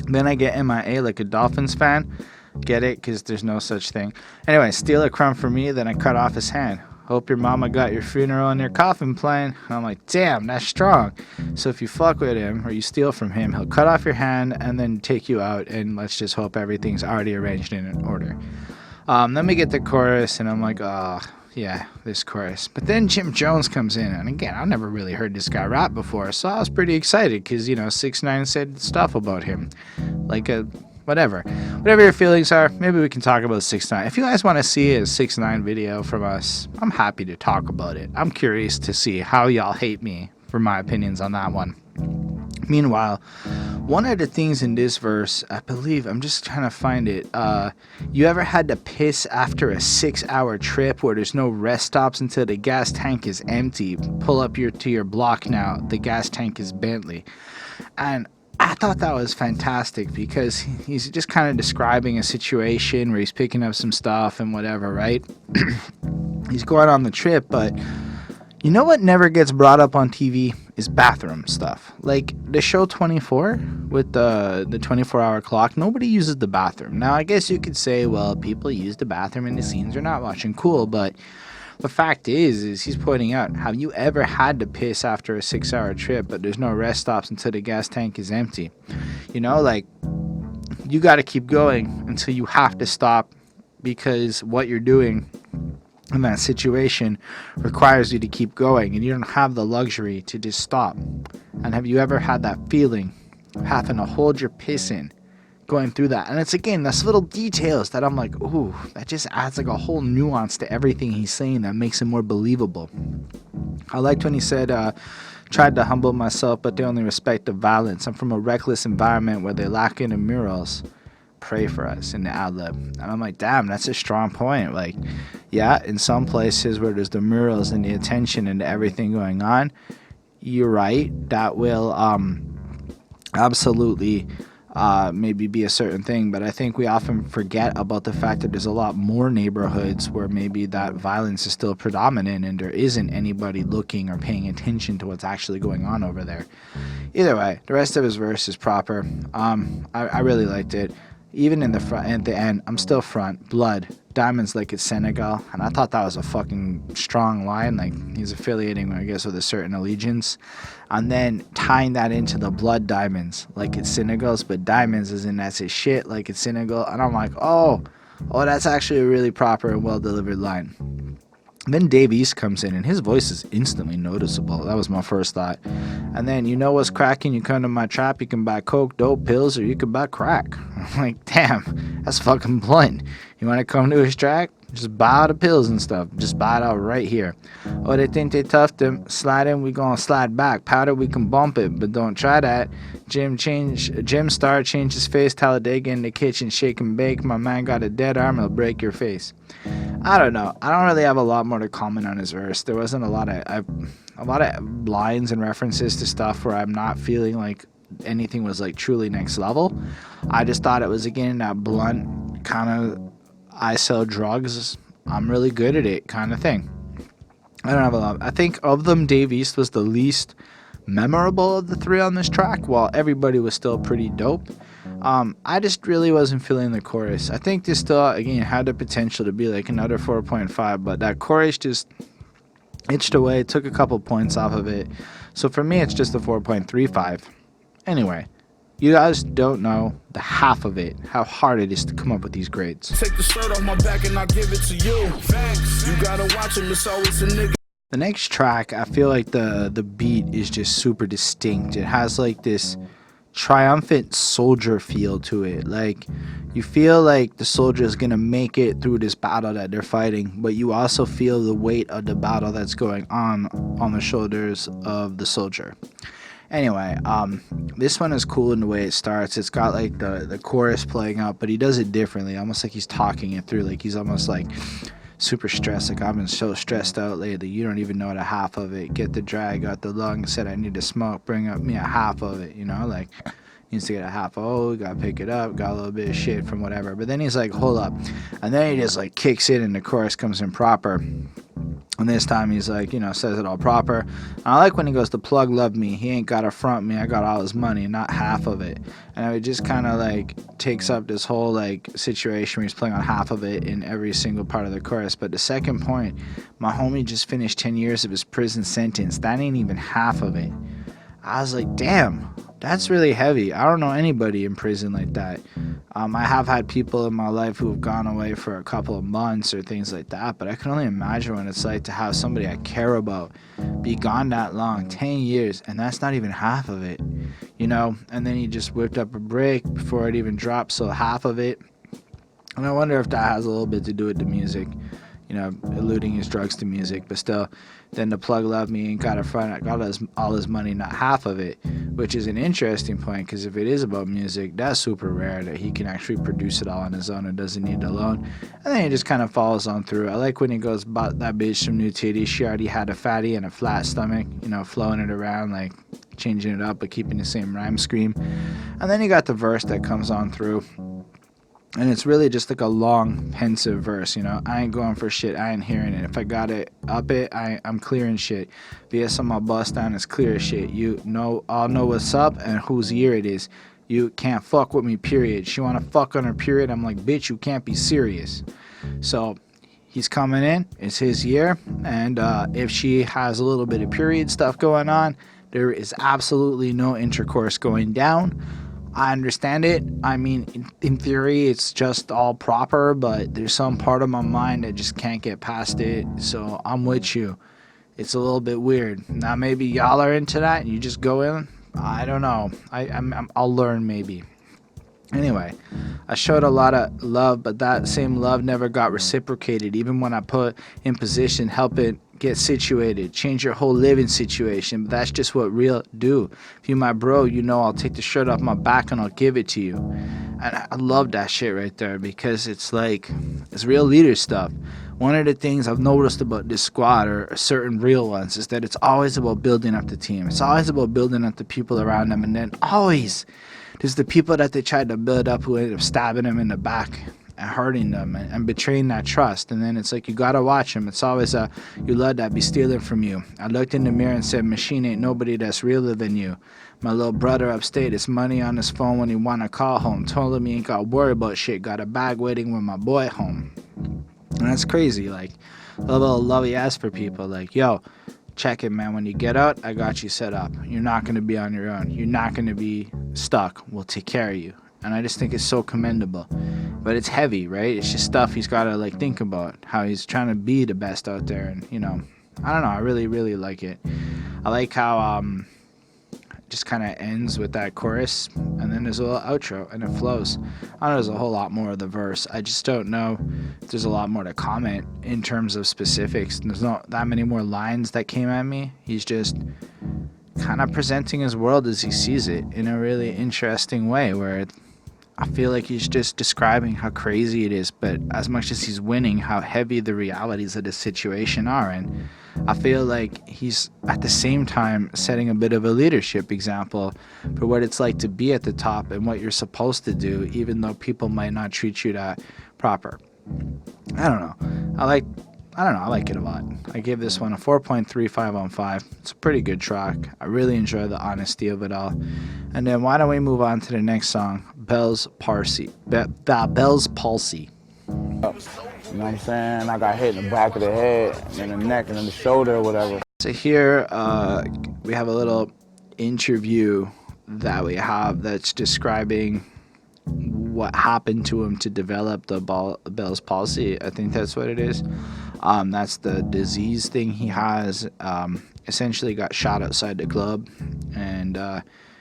Then I get MIA like a Dolphins fan. Get it? Because there's no such thing. Anyway, steal a crumb from me, then I cut off his hand. Hope your mama got your funeral and your coffin playing. And I'm like, damn, that's strong. So if you fuck with him or you steal from him, he'll cut off your hand and then take you out. And let's just hope everything's already arranged in an order. Then we get the chorus and I'm like, yeah, this chorus. But then Jim Jones comes in, and again, I've never really heard this guy rap before, so I was pretty excited because, 6ix9ine said stuff about him. Like whatever your feelings are, maybe we can talk about 6ix9ine. If you guys want to see a 6ix9ine video from us, I'm happy to talk about it. I'm curious to see how y'all hate me for my opinions on that one. Meanwhile, one of the things in this verse, I believe, I'm just trying to find it. You ever had to piss after a 6-hour trip where there's no rest stops until the gas tank is empty? Pull up to your block now. The gas tank is Bentley. And I thought that was fantastic because he's just kind of describing a situation where he's picking up some stuff and whatever, right? He's going on the trip, but you know what never gets brought up on TV is bathroom stuff. Like the show 24 with the 24-hour clock, nobody uses the bathroom. Now, I guess you could say, well, people use the bathroom in the scenes they're not watching. Cool, but the fact is he's pointing out, have you ever had to piss after a 6-hour trip, but there's no rest stops until the gas tank is empty? Like, you got to keep going until you have to stop because what you're doing in that situation requires you to keep going, and you don't have the luxury to just stop. And have you ever had that feeling of having to hold your piss in going through that? And it's, again, that's little details that I'm like, ooh, that just adds like a whole nuance to everything he's saying that makes it more believable. I liked when he said, tried to humble myself, but they only respect the violence. I'm from a reckless environment where they lack intramurals. Pray for us in the ad-lib. And I'm like, damn, that's a strong point. Like, yeah, in some places where there's the murals and the attention and everything going on, you're right, that will absolutely maybe be a certain thing. But I think we often forget about the fact that there's a lot more neighborhoods where maybe that violence is still predominant and there isn't anybody looking or paying attention to what's actually going on over there. Either way, the rest of his verse is proper. I really liked it. Even in the front, at the end, I'm still front. Blood, diamonds like it's Senegal. And I thought that was a fucking strong line. Like, he's affiliating, I guess, with a certain allegiance. And then tying that into the blood diamonds, like it's Senegal's, but diamonds as in that's his shit, like it's Senegal. And I'm like, oh, that's actually a really proper and well-delivered line. Then Dave East comes in, and his voice is instantly noticeable. That was my first thought. And then, you know what's cracking? You come to my trap, you can buy coke, dope, pills, or you can buy crack. I'm like, damn, that's fucking blunt. You want to come to his track? Just buy the pills and stuff. Just buy it out right here. Oh, they think they tough to slide in, we gonna slide back. Powder, we can bump it, but don't try that. Jim Star changed his face. Talladega in the kitchen, shake and bake. My man got a dead arm, he'll break your face. I don't know. I don't really have a lot more to comment on his verse. There wasn't a lot of lines and references to stuff where I'm not feeling like anything was like truly next level. I just thought it was, again, that blunt kind of I sell drugs, I'm really good at it kind of thing. I don't have a lot. I think of them, Dave East was the least memorable of the three on this track, while everybody was still pretty dope. I just really wasn't feeling the chorus. I think this still, again, had the potential to be like another 4.5, but that chorus just itched away, took a couple points off of it. So for me, it's just a 4.35. Anyway, you guys don't know the half of it, how hard it is to come up with these grades. Take the shirt off my back and I'll give it to you. Facts. You gotta watch him, it's always a nigga. The next track, I feel like the beat is just super distinct. It has like this triumphant soldier feel to it. Like, you feel like the soldier is gonna make it through this battle that they're fighting, but you also feel the weight of the battle that's going on the shoulders of the soldier. Anyway, this one is cool in the way it starts. It's got like the chorus playing out, but he does it differently, almost like he's talking it through. Like, he's almost like super stressed, like, I've been so stressed out lately, you don't even know the half of it. Get the drag out the lung, said I need to smoke, bring up me a half of it, you know, like, needs to get a half. Oh, gotta pick it up, got a little bit of shit from whatever. But then he's like, hold up, and then he just like kicks in and the chorus comes in proper. And this time he's like, you know, says it all proper. And I like when he goes, the plug loved me, he ain't gotta front me, I got all his money, not half of it. And it just kind of like takes up this whole like situation where he's playing on half of it in every single part of the chorus. But the second point, my homie just finished 10 years of his prison sentence, that ain't even half of it. I was like, damn, that's really heavy. I don't know anybody in prison like that. I have had people in my life who have gone away for a couple of months or things like that, but I can only imagine what it's like to have somebody I care about be gone that long, 10 years, and that's not even half of it, you know? And then he just whipped up a break before it even dropped, so half of it. And I wonder if that has a little bit to do with the music, you know, alluding his drugs to music, but still, then the plug loved me and got all his money, not half of it, which is an interesting point, because if it is about music, that's super rare that he can actually produce it all on his own and doesn't need a loan. And then he just kind of follows on through. I like when he goes, bought that bitch some new titties. She already had a fatty and a flat stomach, you know, flowing it around, like changing it up but keeping the same rhyme scheme. And then you got the verse that comes on through. And it's really just like a long, pensive verse, you know. I ain't going for shit. I ain't hearing it. If I got it up it, I'm clearing shit. VS on my bust down is clear as shit. You know, I'll know what's up and whose year it is. You can't fuck with me, period. She want to fuck on her period. I'm like, bitch, you can't be serious. So he's coming in. It's his year. And if she has a little bit of period stuff going on, there is absolutely no intercourse going down. I understand it. I mean, in theory, it's just all proper, but there's some part of my mind that just can't get past it. So I'm with you. It's a little bit weird. Now, maybe y'all are into that and you just go in. I don't know. I'll learn maybe. Anyway, I showed a lot of love, but that same love never got reciprocated. Even when I put in position, help it get situated, change your whole living situation. But that's just what real do. If you my bro, you know I'll take the shirt off my back and I'll give it to you. And I love that shit right there, because it's like, it's real leader stuff. One of the things I've noticed about this squad, or certain real ones, is that it's always about building up the team. It's always about building up the people around them, and then always there's the people that they tried to build up who ended up stabbing them in the back and hurting them and betraying that trust. And then it's like, you gotta watch them. It's always you let that be stealing from you. I looked in the mirror and said, machine ain't nobody that's realer than you. My little brother upstate is money on his phone when he wanna call home. Told him he ain't gotta worry about shit. Got a bag waiting with my boy home. And that's crazy. Like, a little love he has for people. Like, yo, check it, man. When you get out, I got you set up. You're not gonna be on your own. You're not gonna be stuck. We'll take care of you. And I just think it's so commendable. But it's heavy, right? It's just stuff he's got to, like, think about. How he's trying to be the best out there. And, you know, I don't know. I really, really like it. I like how it just kind of ends with that chorus. And then there's a little outro. And it flows. I know there's a whole lot more of the verse. I just don't know if there's a lot more to comment in terms of specifics. There's not that many more lines that came at me. He's just kind of presenting his world as he sees it in a really interesting way, where I feel like he's just describing how crazy it is, but as much as he's winning, how heavy the realities of the situation are. And I feel like he's at the same time setting a bit of a leadership example for what it's like to be at the top and what you're supposed to do, even though people might not treat you that proper. I don't know. I like it a lot. I give this one a 4.35 on 5. It's a pretty good track. I really enjoy the honesty of it all. And then why don't we move on to the next song, Bell's Palsy. Bell's Palsy. You know what I'm saying? I got hit in the back of the head, and in the neck, and in the shoulder, or whatever. So here we have a little interview that we have that's describing what happened to him to develop the Bell's Palsy. I think that's what it is. That's the disease thing he has. Essentially got shot outside the club, and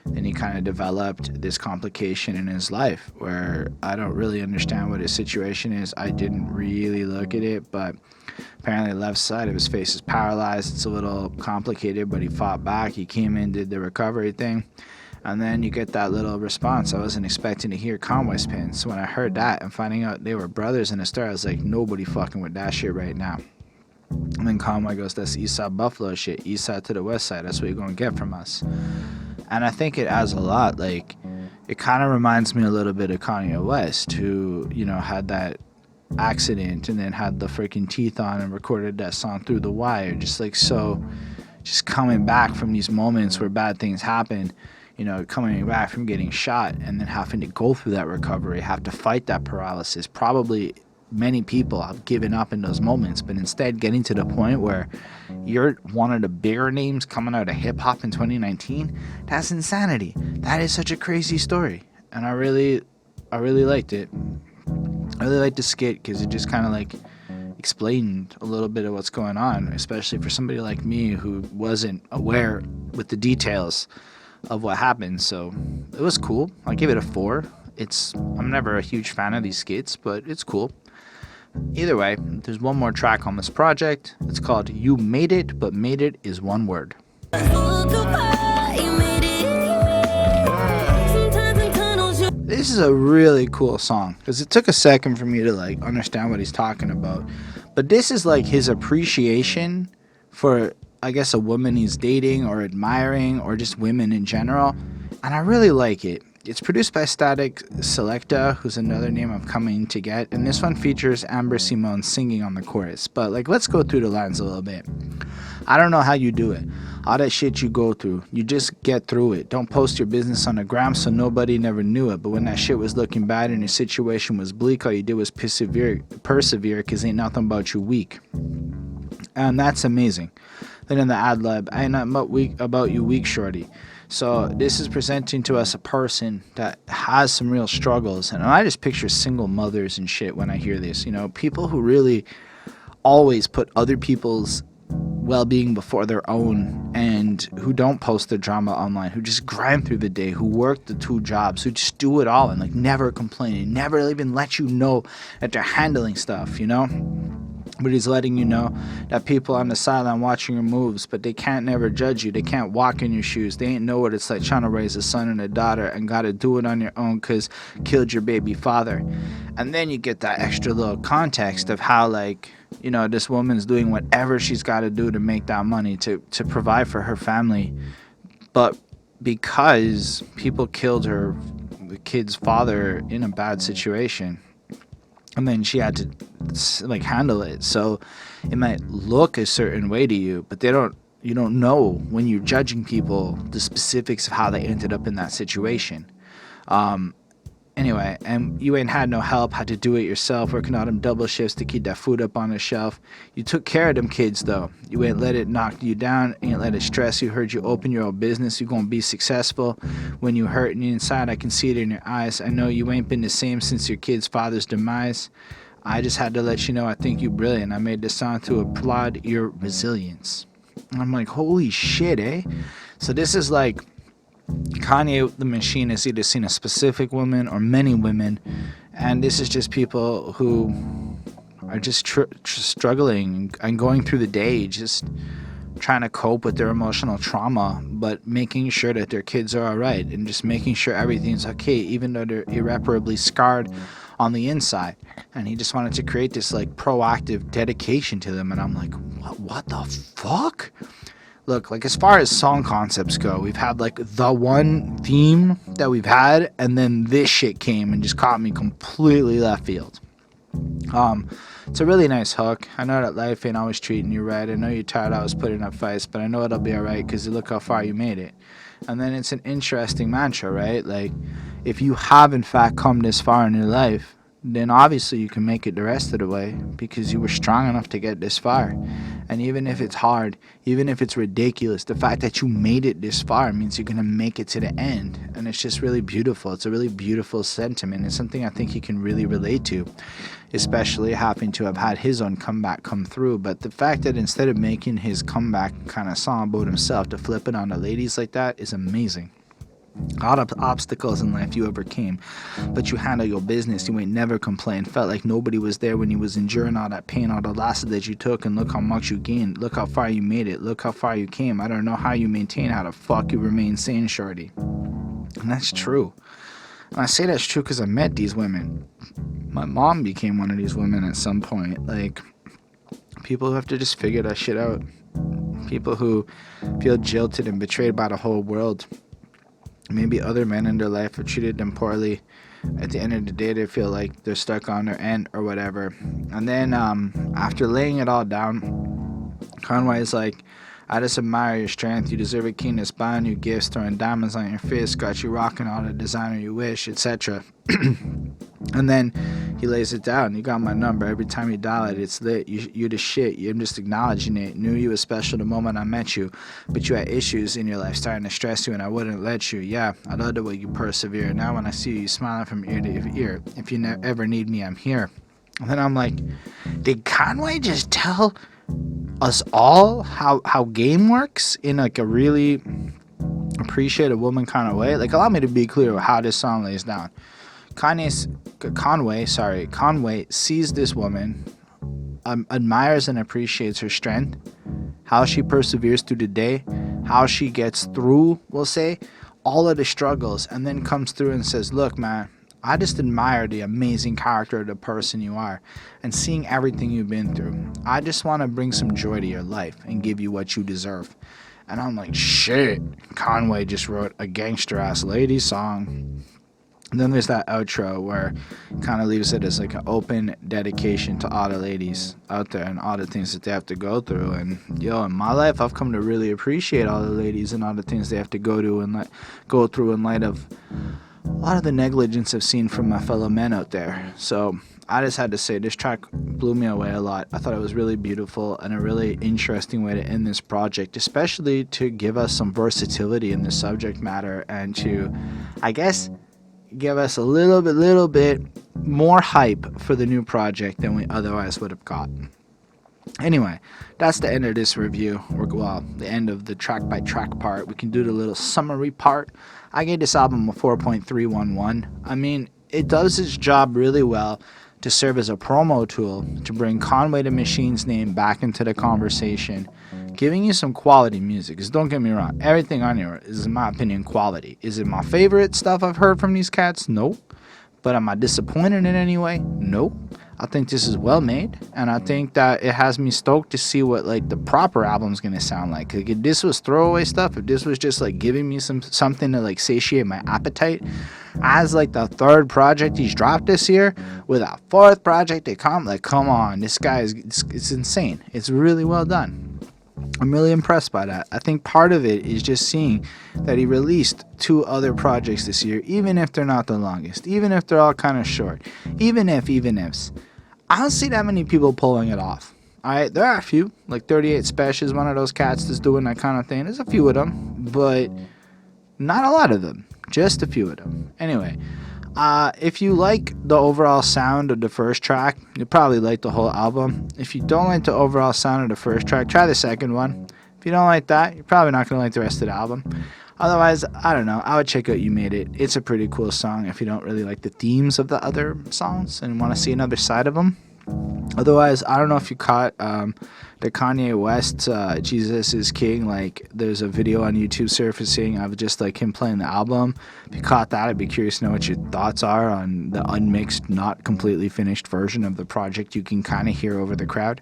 then he kind of developed this complication in his life where I don't really understand what his situation is. I didn't really look at it, but apparently the left side of his face is paralyzed. It's a little complicated, but he fought back. He came in, did the recovery thing, and then you get that little response. I wasn't expecting to hear Conway's pin, so when I heard that and finding out they were brothers in the story, I was like, nobody fucking with that shit right now. And then Conway goes, that's Eastside Buffalo shit, Eastside to the Westside, that's what you're gonna get from us. And I think it adds a lot. Like, it kind of reminds me a little bit of Kanye West, who, you know, had that accident and then had the freaking teeth on and recorded that song Through the Wire. Just like, so, just coming back from these moments where bad things happen, you know, coming back from getting shot and then having to go through that recovery, have to fight that paralysis, probably many people have given up in those moments, but instead getting to the point where you're one of the bigger names coming out of hip-hop in 2019, that's insanity. That is such a crazy story, and I really liked it. I really liked the skit because it just kind of like explained a little bit of what's going on, especially for somebody like me who wasn't aware with the details of what happened. So it was cool. I give it a 4. I'm never a huge fan of these skits, but it's cool. Either way, there's one more track on this project. It's called You Made It, but Made It is one word. This is a really cool song because it took a second for me to like understand what he's talking about. But this is like his appreciation for, I guess, a woman he's dating or admiring or just women in general. And I really like it. It's produced by Static Selecta, who's another name I'm coming to get. And this one features Amber Simone singing on the chorus. But like, let's go through the lines a little bit. I don't know how you do it. All that shit you go through, you just get through it. Don't post your business on the gram so nobody never knew it. But when that shit was looking bad and your situation was bleak, all you did was persevere, because ain't nothing about you weak. And that's amazing. Then in the ad-lib, I ain't nothing about you weak, shorty. So this is presenting to us a person that has some real struggles. And I just picture single mothers and shit when I hear this. You know, people who really always put other people's well-being before their own, and who don't post their drama online, who just grind through the day, who work the 2 jobs, who just do it all and like never complain and never even let you know that they're handling stuff, you know? But he's letting you know that people on the sideline watching your moves, but they can't never judge you. They can't walk in your shoes. They ain't know what it's like trying to raise a son and a daughter and got to do it on your own because killed your baby father. And then you get that extra little context of how, like, you know, this woman's doing whatever she's got to do to make that money to provide for her family. But because people killed her kid's father in a bad situation, and then she had to like handle it. So it might look a certain way to you, but you don't know when you're judging people the specifics of how they ended up in that situation. Anyway, and you ain't had no help, had to do it yourself, working all them double shifts to keep that food up on the shelf. You took care of them kids though. You ain't let it knock you down, ain't let it stress you. Heard you open your own business, you gonna be successful. When you hurt and inside, I can see it in your eyes. I know you ain't been the same since your kid's father's demise. I just had to let you know I think you brilliant. I made this song to applaud your resilience. And I'm like, holy shit, eh? So this is like Conway the Machine has either seen a specific woman or many women, and this is just people who are just struggling and going through the day, just trying to cope with their emotional trauma, but making sure that their kids are all right and just making sure everything's okay, even though they're irreparably scarred on the inside. And he just wanted to create this like proactive dedication to them, and I'm like, what the fuck? Look, like as far as song concepts go, we've had like the one theme that we've had, and then this shit came and just caught me completely left field. It's a really nice hook. I know that life ain't always treating you right. I know you're tired I was putting up fights, but I know it'll be alright because look how far you made it. And then it's an interesting mantra, right? Like, if you have in fact come this far in your life, then obviously you can make it the rest of the way because you were strong enough to get this far. And even if it's hard, even if it's ridiculous, the fact that you made it this far means you're going to make it to the end. And it's just really beautiful. It's a really beautiful sentiment. It's something I think he can really relate to, especially having to have had his own comeback come through. But the fact that instead of making his comeback kind of song about himself, to flip it on the ladies like that is amazing. All the obstacles in life you overcame, but you handle your business. You ain't never complained. Felt like nobody was there when you was enduring all that pain, all the losses that you took, and look how much you gained. Look how far you made it. Look how far you came. I don't know how you maintain, how the fuck you remain sane, shorty. And that's true. And I say that's true because I met these women. My mom became one of these women at some point. Like, people who have to just figure that shit out. People who feel jilted and betrayed by the whole world. Maybe other men in their life have treated them poorly. At the end of the day, they feel like they're stuck on their end or whatever. And then after laying it all down, Conway is like, I just admire your strength. You deserve a king to spy on you gifts, throwing diamonds on your fist, got you rocking all the designer you wish, etc. And then he lays it down. You got my number. Every time you dial it, it's lit. You the shit. I'm just acknowledging it. Knew you was special the moment I met you, but you had issues in your life starting to stress you, and I wouldn't let you. Yeah, I love the way you persevere. Now when I see you smiling from ear to ear, if you ever need me, I'm here. And then I'm like, did Conway just tell us all how game works in like a really appreciate a woman kind of way? Like, allow me to be clear with how this song lays down. Conway sees this woman, admires and appreciates her strength, how she perseveres through the day, how she gets through, we'll say, all of the struggles, and then comes through and says, look, man, I just admire the amazing character of the person you are and seeing everything you've been through. I just want to bring some joy to your life and give you what you deserve. And I'm like, shit, Conway just wrote a gangster-ass lady song. And then there's that outro where it kind of leaves it as like an open dedication to all the ladies out there and all the things that they have to go through. And yo, in my life, I've come to really appreciate all the ladies and all the things they have to go through in light of a lot of the negligence I've seen from my fellow men out there. So I just had to say this track blew me away a lot. I thought it was really beautiful and a really interesting way to end this project, especially to give us some versatility in the subject matter and to, I guess, give us a little bit more hype for the new project than we otherwise would have gotten. Anyway, that's the end of this review. The end of the track by track part. We can do the little summary part. I gave this album a 4.311. I mean, it does its job really well to serve as a promo tool to bring Conway the Machine's name back into the conversation, giving you some quality music. Because don't get me wrong, everything on here is, in my opinion, quality. Is it my favorite stuff I've heard from these cats? No. But am I disappointed in any way? No. I think this is well made, and I think that it has me stoked to see what like the proper album's gonna sound like. Like, if this was throwaway stuff, if this was just like giving me something to like satiate my appetite, as like the third project he's dropped this year, with a fourth project to come, like, come on, this guy it's insane. It's really well done. I'm really impressed by that. I think part of it is just seeing that he released 2 other projects this year, even if they're not the longest, even if they're all kind of short, even ifs. I don't see that many people pulling it off. Alright, there are a few, like 38 Special is one of those cats that's doing that kind of thing. There's a few of them, but not a lot of them. Just a few of them. Anyway, if you like the overall sound of the first track, you'll probably like the whole album. If you don't like the overall sound of the first track, try the second one. If you don't like that, you're probably not going to like the rest of the album. Otherwise, I don't know, I would check out You Made It. It's a pretty cool song if you don't really like the themes of the other songs and want to see another side of them. Otherwise, I don't know if you caught the Kanye West Jesus is King. Like, there's a video on YouTube surfacing of just like him playing the album. If you caught that, I'd be curious to know what your thoughts are on the unmixed, not completely finished version of the project you can kind of hear over the crowd.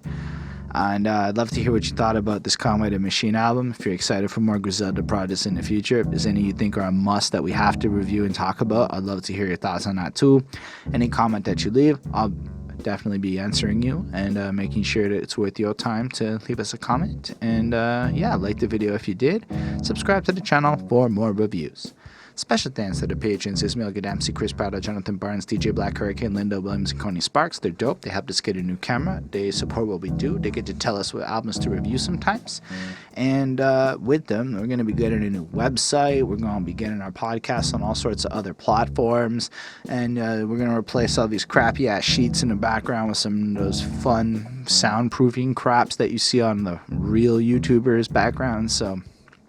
And I'd love to hear what you thought about this Conway the Machine album. If you're excited for more Griselda projects in the future, if there's any you think are a must that we have to review and talk about, I'd love to hear your thoughts on that too. Any comment that you leave, I'll definitely be answering you and making sure that it's worth your time to leave us a comment. And yeah, like the video if you did. Subscribe to the channel for more reviews. Special thanks to the patrons: Ismail Gadamsi, Chris Prado, Jonathan Barnes, DJ Black Hurricane, Linda Williams, and Coney Sparks. They're dope. They helped us get a new camera. They support what we do. They get to tell us what albums to review sometimes. And with them, we're going to be getting a new website. We're going to be getting our podcasts on all sorts of other platforms. And we're going to replace all these crappy ass sheets in the background with some of those fun soundproofing craps that you see on the real YouTubers' backgrounds. So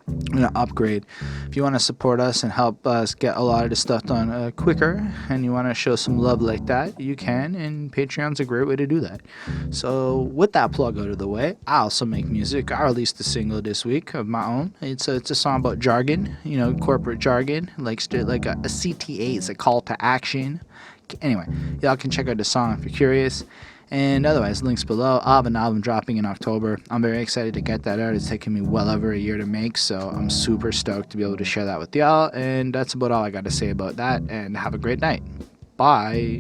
I'm going to upgrade. If you want to support us and help us get a lot of this stuff done quicker, and you want to show some love like that, you can, and Patreon's a great way to do that. So with that plug out of the way, I also make music. I released a single this week of my own. It's a song about jargon, you know, corporate jargon, like a CTA is a call to action. Anyway, y'all can check out the song if you're curious. And otherwise, links below. I'll have an album dropping in October. I'm very excited to get that out. It's taken me well over a year to make, so I'm super stoked to be able to share that with y'all. And that's about all I got to say about that. And have a great night. Bye.